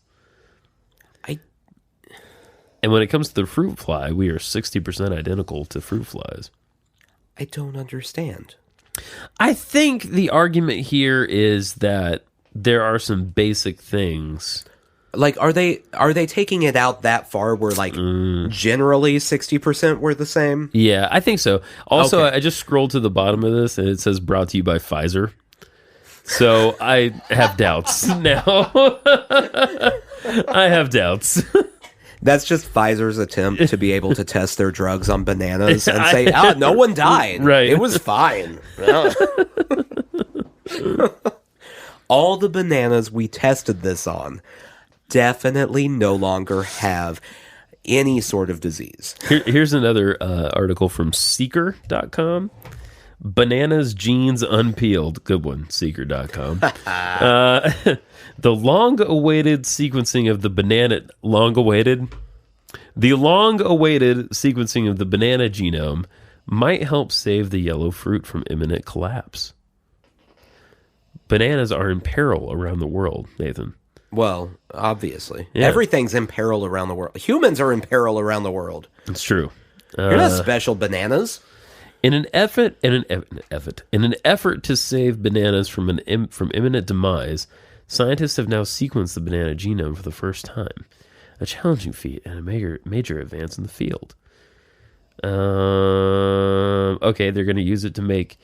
A: And when it comes to the fruit fly, we are 60% identical to fruit flies.
B: I don't understand.
A: I think the argument here is that there are some basic things.
B: Like, are they taking it out that far where, like, generally 60% were the same?
A: Yeah, I think so. Also,
B: Okay.
A: I just scrolled to the bottom of this, and it says brought to you by Pfizer. So I have doubts now. I have doubts.
B: That's just Pfizer's attempt to be able to test their drugs on bananas and say, no one died.
A: Right.
B: It was fine. All the bananas we tested this on definitely no longer have any sort of disease.
A: Here's another article from Seeker.com. Bananas genes unpeeled. Good one, Seeker.com. The long-awaited sequencing of the banana... The long-awaited sequencing of the banana genome might help save the yellow fruit from imminent collapse. Bananas are in peril around the world, Nathan.
B: Well, obviously.
A: Yeah.
B: Everything's in peril around the world. Humans are in peril around the world.
A: It's true.
B: You're not special, bananas.
A: In an effort to save bananas from imminent demise, scientists have now sequenced the banana genome for the first time, a challenging feat and a major advance in the field. Okay, they're going to use it to make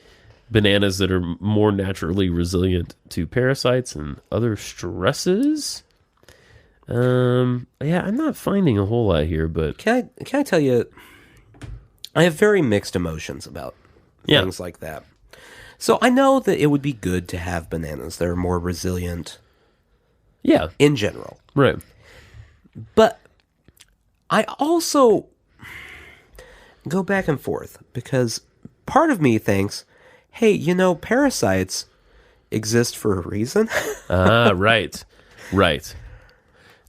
A: bananas that are more naturally resilient to parasites and other stresses. Yeah, I'm not finding a whole lot here, but
B: Can I tell you, I have very mixed emotions about things like that. So I know that it would be good to have bananas that are more resilient.
A: Yeah.
B: In general.
A: Right.
B: But I also go back and forth because part of me thinks, hey, parasites exist for a reason.
A: Right. Right.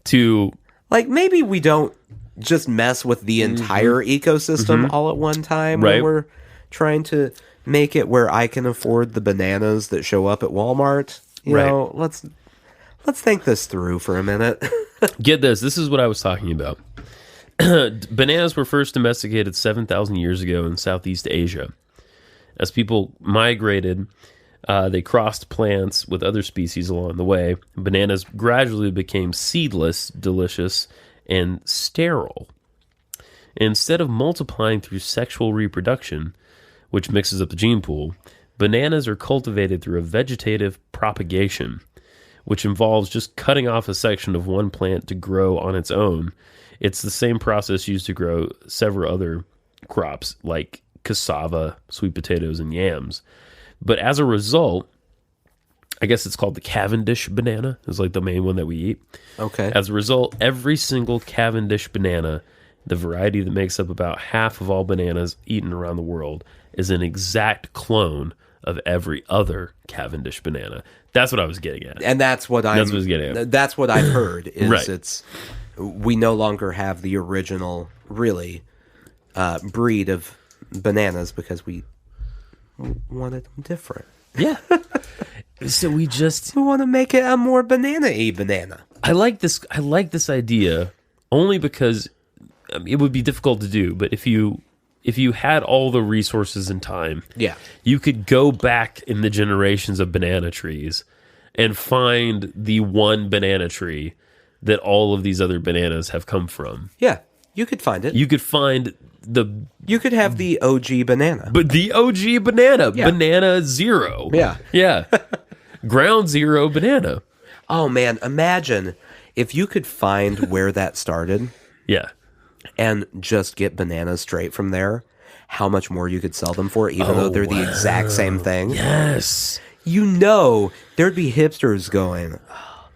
A: To...
B: Like, maybe we don't just mess with the entire ecosystem all at one time when we're trying to make it where I can afford the bananas that show up at Walmart. You know, let's think this through for a minute.
A: Get this. This is what I was talking about. Bananas were first domesticated 7,000 years ago in Southeast Asia. As people migrated, they crossed plants with other species along the way. Bananas gradually became seedless, delicious, and sterile. Instead of multiplying through sexual reproduction, which mixes up the gene pool, bananas are cultivated through a vegetative propagation, which involves just cutting off a section of one plant to grow on its own. It's the same process used to grow several other crops like cassava, sweet potatoes, and yams. But as a result, I guess it's called the Cavendish banana, is like the main one that we eat.
B: Okay.
A: As a result, every single Cavendish banana, the variety that makes up about half of all bananas eaten around the world, is an exact clone of every other Cavendish banana. That's what I was getting at.
B: And that's what I
A: was getting at.
B: That's what I've heard is
A: Right.
B: we no longer have the original really breed of bananas because we wanted them different.
A: Yeah. So we
B: want to make it a more banana-y banana.
A: I like this idea only because it would be difficult to do, but if you had all the resources and time, you could go back in the generations of banana trees and find the one banana tree that all of these other bananas have come from.
B: Yeah, you could find it.
A: You could find
B: You could have the OG banana.
A: But the OG banana,
B: Yeah.
A: banana zero.
B: Yeah.
A: Yeah. Ground zero banana.
B: Oh, man. Imagine if you could find where that started
A: Yeah.
B: and just get bananas straight from there, how much more you could sell them for, even though they're the exact same thing.
A: Yes.
B: You know, there'd be hipsters going, oh,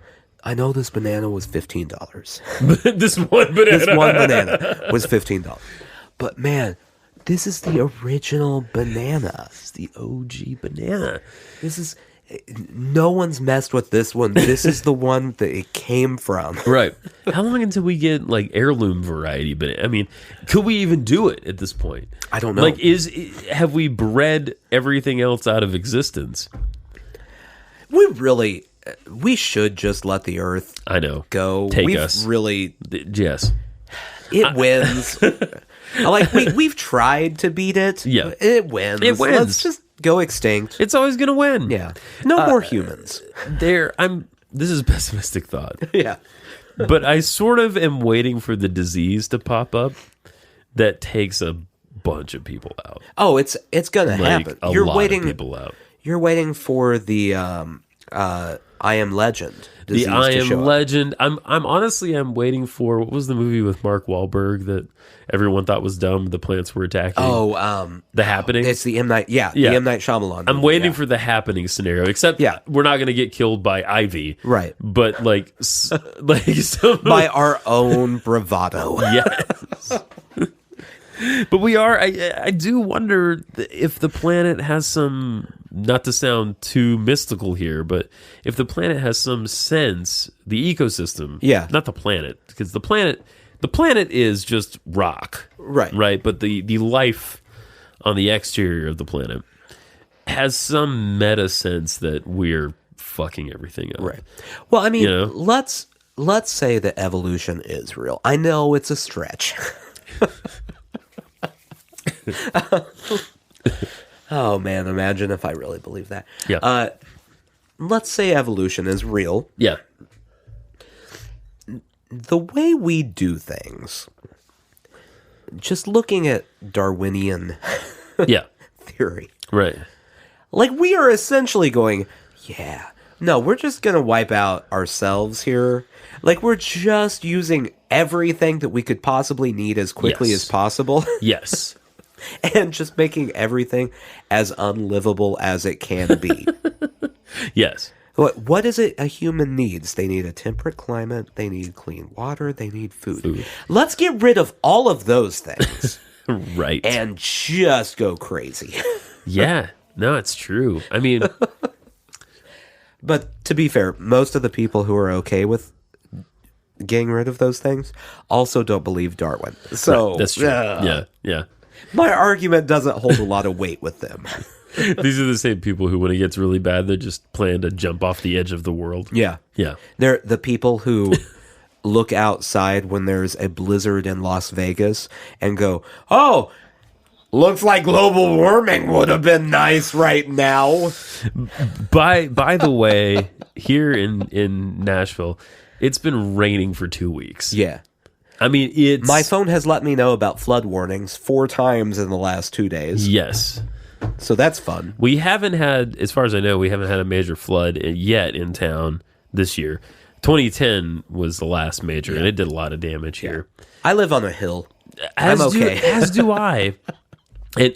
B: I know this banana was $15.
A: This one banana.
B: This one banana was $15. But man, this is the original banana.
A: This is the OG banana.
B: This is... No one's messed with this one. This is the one that it came from.
A: Right. How long until we get like heirloom variety? But I mean, could we even do it at this point?
B: I don't know.
A: Like, have we bred everything else out of existence?
B: We should just let the Earth.
A: I know.
B: Go.
A: Take us.
B: Really.
A: Yes.
B: It wins. Like we've tried to beat it.
A: Yeah.
B: It wins.
A: It wins.
B: Let's just go extinct.
A: It's always gonna win.
B: Yeah. No more humans.
A: This is a pessimistic thought.
B: Yeah.
A: But I sort of am waiting for the disease to pop up that takes a bunch of people out.
B: Oh, it's gonna happen.
A: You're waiting of people out.
B: You're waiting for the I Am Legend disease
A: The I
B: to
A: Am
B: show up.
A: Legend. I'm honestly waiting for, what was the movie with Mark Wahlberg that everyone thought was dumb? The plants were attacking.
B: Oh,
A: The Happening.
B: it's the M Night. Yeah, the M Night Shyamalan.
A: I'm
B: movie,
A: waiting for the Happening scenario. Except, we're not going to get killed by Ivy,
B: Right.
A: But like some
B: by our own bravado.
A: Yes. But we are. I do wonder if the planet has some. Not to sound too mystical here, but if the planet has some sense, the ecosystem.
B: Yeah.
A: Not the planet, because the planet is just rock.
B: Right.
A: Right. But the life on the exterior of the planet has some meta sense that we're fucking everything up.
B: Right. Well, I mean,
A: You know?
B: let's say that evolution is real. I know it's a stretch. Oh man, imagine if I really believe that.
A: Yeah.
B: Let's say evolution is real.
A: Yeah.
B: The way we do things, just looking at Darwinian
A: Yeah.
B: theory,
A: Right.
B: like we are essentially going, yeah, no, we're just going to wipe out ourselves here. Like we're just using everything that we could possibly need as quickly
A: Yes.
B: as possible.
A: Yes.
B: And just making everything as unlivable as it can be.
A: Yes.
B: What is it a human needs? They need a temperate climate. They need clean water. They need food. Let's get rid of all of those things.
A: Right.
B: And just go crazy.
A: Yeah. No, it's true. I mean,
B: But to be fair, most of the people who are okay with getting rid of those things also don't believe Darwin. So
A: that's true. Yeah. Yeah.
B: My argument doesn't hold a lot of weight with them.
A: These are the same people who, when it gets really bad, they just plan to jump off the edge of the world.
B: Yeah.
A: Yeah.
B: They're the people who look outside when there's a blizzard in Las Vegas and go, oh, looks like global warming would have been nice right now.
A: By the way, here in Nashville, it's been raining for 2 weeks.
B: Yeah.
A: I mean, it's...
B: My phone has let me know about flood warnings 4 times in the last 2 days.
A: Yes.
B: So that's fun.
A: We haven't had, as far as I know, we haven't had a major flood yet in town this year. 2010 was the last major, and it did a lot of damage here.
B: I live on a hill.
A: I'm
B: okay.
A: As do I.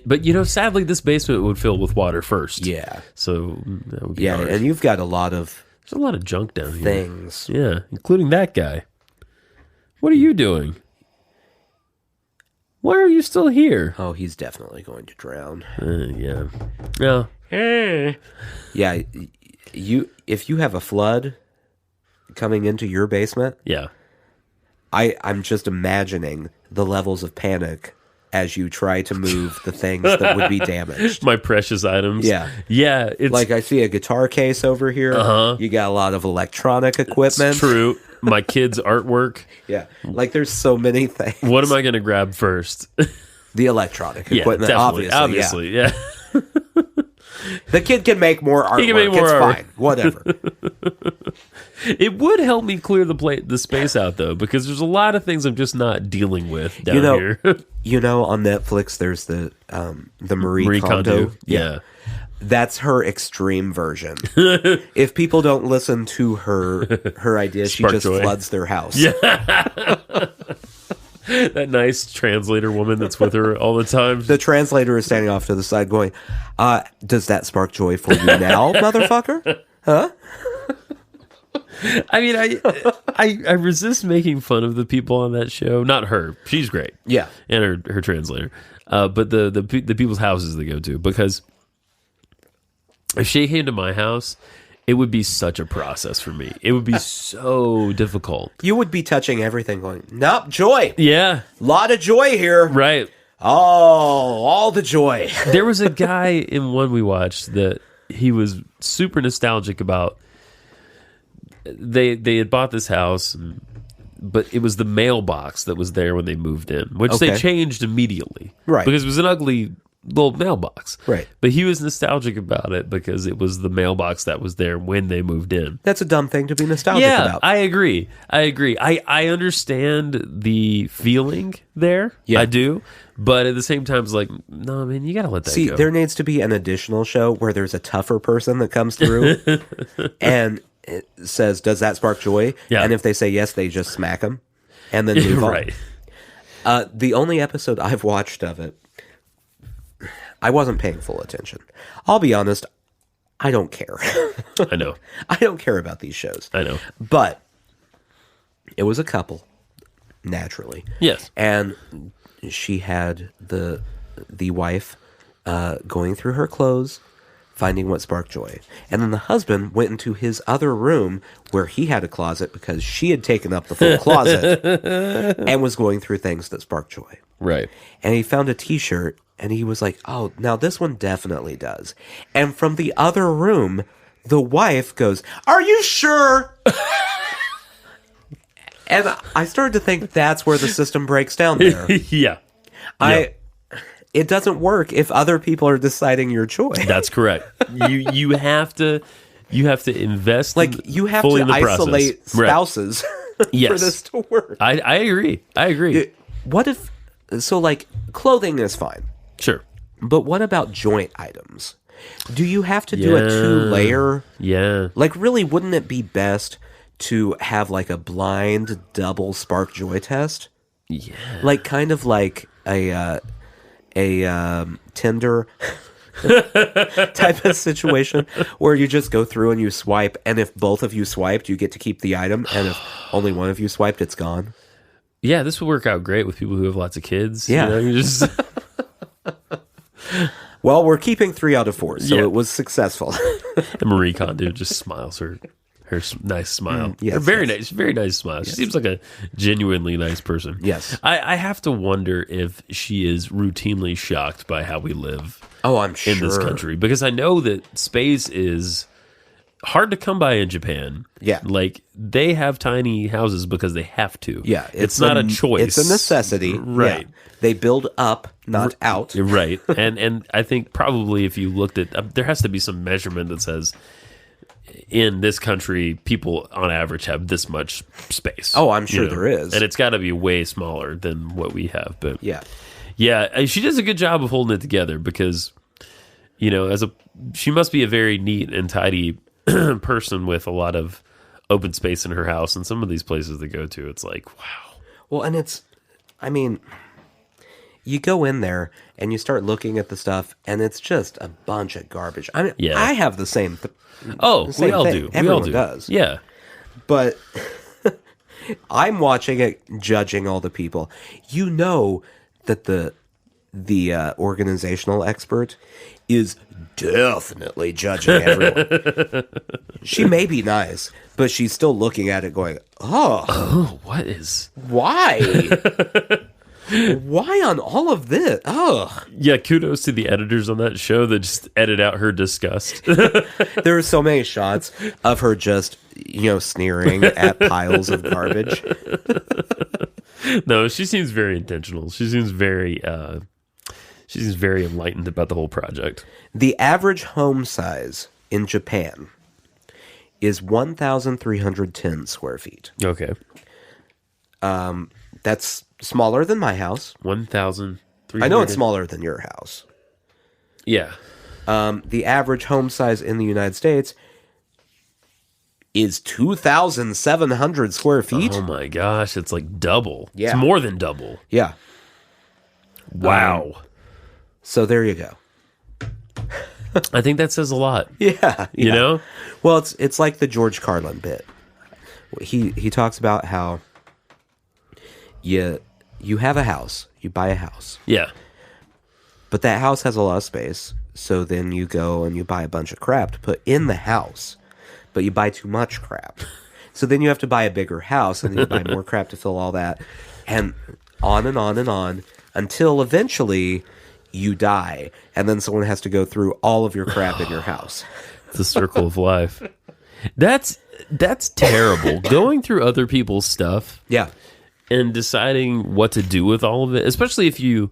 A: But, you know, sadly, this basement would fill with water first.
B: Yeah.
A: So that would be
B: Yeah,
A: hard.
B: and you've got a lot of
A: There's a lot of junk down here.
B: things.
A: Yeah, including that guy. What are you doing? Why are you still here?
B: Oh, he's definitely going to drown.
A: Yeah. Yeah.
B: Yeah, if you have a flood coming into your basement,
A: Yeah.
B: I'm just imagining the levels of panic as you try to move the things that would be damaged.
A: My precious items.
B: Yeah.
A: Yeah. It's
B: Like I see a guitar case over here.
A: Uh-huh.
B: You got a lot of electronic equipment.
A: true. My kids' artwork.
B: Yeah. Like there's so many things.
A: What am I going to grab first?
B: The electronic
A: Yeah,
B: equipment,
A: definitely.
B: obviously. Yeah.
A: Yeah.
B: The kid can make more artwork.
A: He can make more
B: it's
A: artwork.
B: fine. Whatever.
A: It would help me clear the space out, though, because there's a lot of things I'm just not dealing with down here.
B: You know, on Netflix, there's the Marie Kondo.
A: Yeah.
B: That's her extreme version. If people don't listen to her idea, she just floods their house.
A: Yeah. That nice translator woman that's with her all the time.
B: The translator is standing off to the side going, does that spark joy for you now, motherfucker? Huh?
A: I mean, I resist making fun of the people on that show. Not her. She's great.
B: Yeah.
A: And her translator. But the people's houses they go to. Because if she came to my house, it would be such a process for me. It would be so difficult.
B: You would be touching everything going, nope, joy.
A: Yeah.
B: Lot of joy here.
A: Right.
B: Oh, all the joy.
A: There was a guy in one we watched that he was super nostalgic about. They had bought this house, but it was the mailbox that was there when they moved in, which they changed immediately.
B: Right.
A: Because it was an ugly little mailbox.
B: Right.
A: But he was nostalgic about it because it was the mailbox that was there when they moved in.
B: That's a dumb thing to be nostalgic about.
A: I agree. I understand the feeling there.
B: Yeah.
A: I do. But at the same time, it's like, no, man, you got to let that go.
B: See, there needs to be an additional show where there's a tougher person that comes through and it says, does that spark joy?
A: Yeah.
B: And if they say yes, they just smack them and then move on.
A: Right.
B: The only episode I've watched of it, I wasn't paying full attention. I'll be honest, I don't care.
A: I know.
B: I don't care about these shows.
A: I know.
B: But it was a couple, naturally.
A: Yes.
B: And she had the wife going through her clothes, finding what sparked joy. And then the husband went into his other room where he had a closet because she had taken up the full closet and was going through things that sparked joy.
A: Right.
B: And he found a t-shirt and he was like, oh, now this one definitely does. And from the other room, the wife goes, are you sure? And I started to think that's where the system breaks down there.
A: Yeah.
B: It doesn't work if other people are deciding your choice.
A: That's correct. You have to invest
B: you have
A: fully
B: to
A: in the
B: isolate
A: process.
B: spouses
A: Yes.
B: for this to work.
A: I agree.
B: What if clothing is fine.
A: Sure.
B: But what about joint items? Do you have to do a 2-layer?
A: Yeah.
B: Really, wouldn't it be best to have a blind double spark joy test?
A: Yeah.
B: Kind of like a Tinder type of situation where you just go through and you swipe, and if both of you swiped, you get to keep the item, and if only one of you swiped, it's gone.
A: Yeah, this would work out great with people who have lots of kids.
B: Yeah.
A: You just...
B: Well, we're keeping 3 out of 4, so it was successful.
A: And Marie Kondo just smiles her nice smile.
B: Yes,
A: very nice smile. She seems like a genuinely nice person.
B: Yes.
A: I have to wonder if she is routinely shocked by how we live
B: I'm sure.
A: in this country. Because I know that space is hard to come by in Japan.
B: Yeah.
A: They have tiny houses because they have to.
B: Yeah.
A: It's not a choice.
B: It's a necessity.
A: Right.
B: Yeah. They build up, not out.
A: Right. And I think probably if you looked at, there has to be some measurement that says, in this country, people on average have this much space.
B: Oh, I'm sure there is.
A: And it's got to be way smaller than what we have. But
B: yeah,
A: she does a good job of holding it together because, she must be a very neat and tidy person with a lot of open space in her house. And some of these places they go to, it's like, wow.
B: Well, and you go in there and you start looking at the stuff, and it's just a bunch of garbage. I have the same.
A: We all do.
B: Everyone does.
A: Yeah,
B: but I'm watching it, judging all the people. You know that the organizational expert is definitely judging everyone. She may be nice, but she's still looking at it, going, "Oh,
A: what is
B: why?" Why on all of this? Oh,
A: yeah. Kudos to the editors on that show that just edit out her disgust.
B: There are so many shots of her just, sneering at piles of garbage.
A: No, she seems very intentional. She seems very enlightened about the whole project.
B: The average home size in Japan is 1,310 square feet.
A: Okay.
B: That's smaller than my house.
A: 1,300.
B: I know it's smaller than your house.
A: Yeah.
B: The average home size in the United States is 2,700 square feet.
A: Oh my gosh, it's like double.
B: Yeah.
A: It's more than double.
B: Yeah.
A: Wow.
B: So there you go.
A: I think that says a lot.
B: Yeah.
A: You know?
B: Well, it's like the George Carlin bit. He talks about how you have a house, you buy a house.
A: Yeah.
B: But that house has a lot of space, so then you go and you buy a bunch of crap to put in the house, but you buy too much crap. So then you have to buy a bigger house, and then you buy more crap to fill all that, and on and on and on, until eventually you die, and then someone has to go through all of your crap in your house.
A: The circle of life. That's terrible. Going through other people's stuff.
B: Yeah.
A: And deciding what to do with all of it, especially if you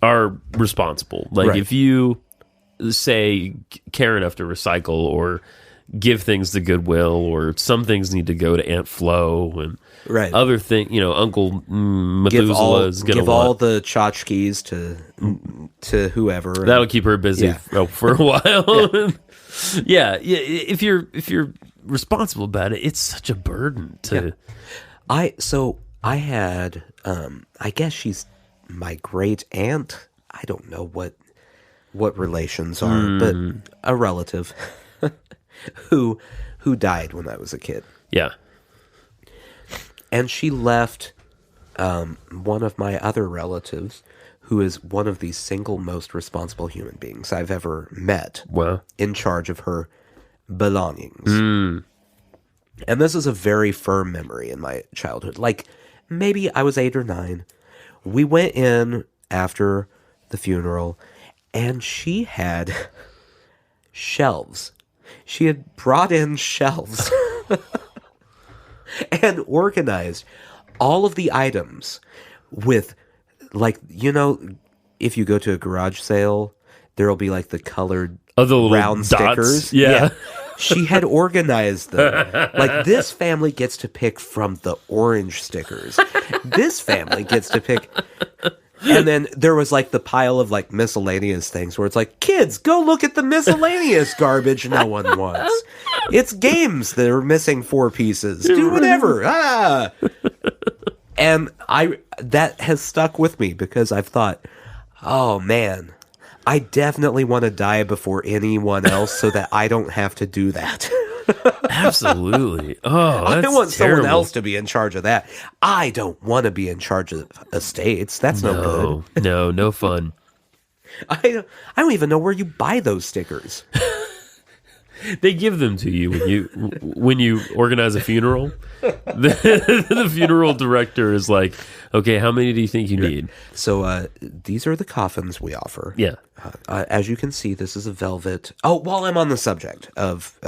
A: are responsible. Like
B: Right.
A: if you say care enough to recycle or give things to Goodwill, or some things need to go to Aunt Flo and
B: Right.
A: other thing, Uncle
B: Give
A: Methuselah's gonna
B: all
A: want.
B: the tchotchkes to whoever.
A: That'll keep her busy for a while. Yeah. If you're responsible about it, it's such a burden to.
B: I had I guess she's my great aunt. I don't know what relations are, but a relative who died when I was a kid.
A: Yeah.
B: And she left one of my other relatives, who is one of the single most responsible human beings I've ever met,
A: Wow.
B: in charge of her belongings. And this is a very firm memory in my childhood. Like, maybe I was 8 or 9. We went in after the funeral, and she had shelves. She had brought in shelves and organized all of the items with, like, if you go to a garage sale, there'll be like the colored
A: the little
B: round
A: dots.
B: stickers.
A: Yeah.
B: She had organized them. Like, this family gets to pick from the orange stickers. This family gets to pick. And then there was like the pile of like miscellaneous things where it's like, kids, go look at the miscellaneous garbage no one wants. It's games that are missing 4 pieces. Do whatever. And that has stuck with me because I've thought, oh man, I definitely want to die before anyone else so that I don't have to do that.
A: Absolutely. Oh, that's
B: I want
A: terrible.
B: someone else to be in charge of that. I don't want to be in charge of estates. That's no good.
A: No fun.
B: I don't even know where you buy those stickers.
A: They give them to you when you organize a funeral. The funeral director is like, okay, how many do you think you need?
B: So these are the coffins we offer.
A: Yeah.
B: As you can see, this is a velvet. Oh, while I'm on the subject of,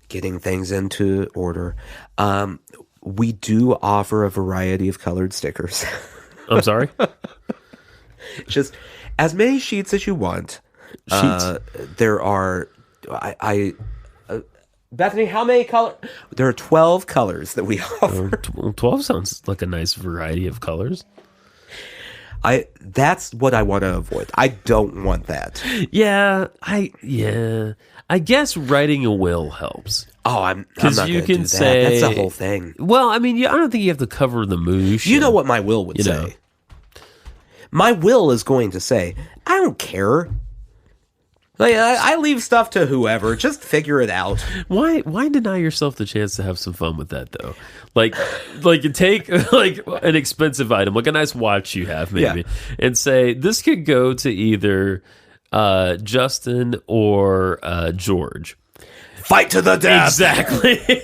B: getting things into order, we do offer a variety of colored stickers.
A: I'm sorry?
B: Just as many sheets as you want.
A: Sheets.
B: There are, Bethany, how many colors? There are 12 colors that we offer.
A: 12 sounds like a nice variety of colors.
B: That's what I want to avoid. I don't want that.
A: Yeah. I guess writing a will helps.
B: Oh, I'm not
A: Because
B: going
A: you
B: to do
A: can
B: that.
A: say
B: That's the whole thing.
A: Well, I mean, I don't think you have to cover the moosh.
B: You know what my will would say?
A: know.
B: My will is going to say, I don't care. Like, I leave stuff to whoever. Just figure it out.
A: Why deny yourself the chance to have some fun with that though? Like you take like an expensive item, like a nice watch you have maybe, and say this could go to either Justin or George.
B: Fight to the death.
A: Exactly.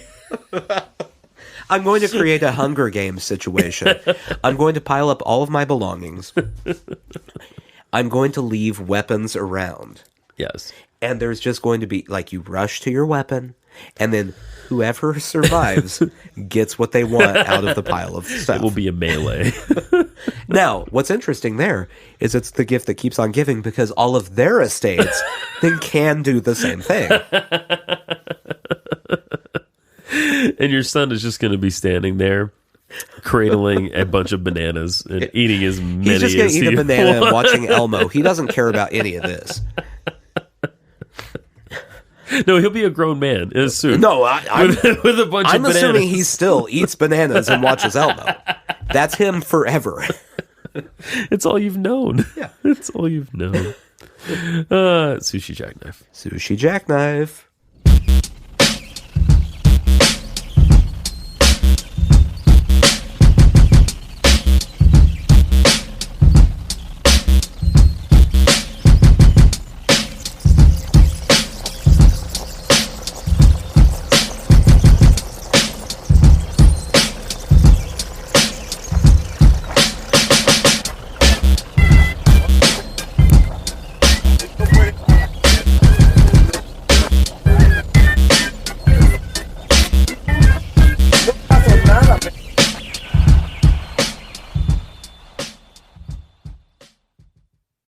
B: I'm going to create a Hunger Games situation. I'm going to pile up all of my belongings. I'm going to leave weapons around.
A: Yes.
B: And there's just going to be, like, you rush to your weapon, and then whoever survives gets what they want out of the pile of stuff.
A: It will be a melee.
B: Now, what's interesting there is it's the gift that keeps on giving because all of their estates then can do the same thing.
A: And your son is just going to be standing there cradling a bunch of bananas and eating as many
B: He's just going
A: as
B: to eat
A: he
B: a banana
A: wants.
B: and watching Elmo. He doesn't care about any of this.
A: No, he'll be a grown man in a suit.
B: No,
A: with a bunch of bananas.
B: I'm assuming he still eats bananas and watches Elmo. That's him forever.
A: It's all you've known.
B: Yeah.
A: It's all you've known. Sushi Jackknife.
B: Sushi Jackknife.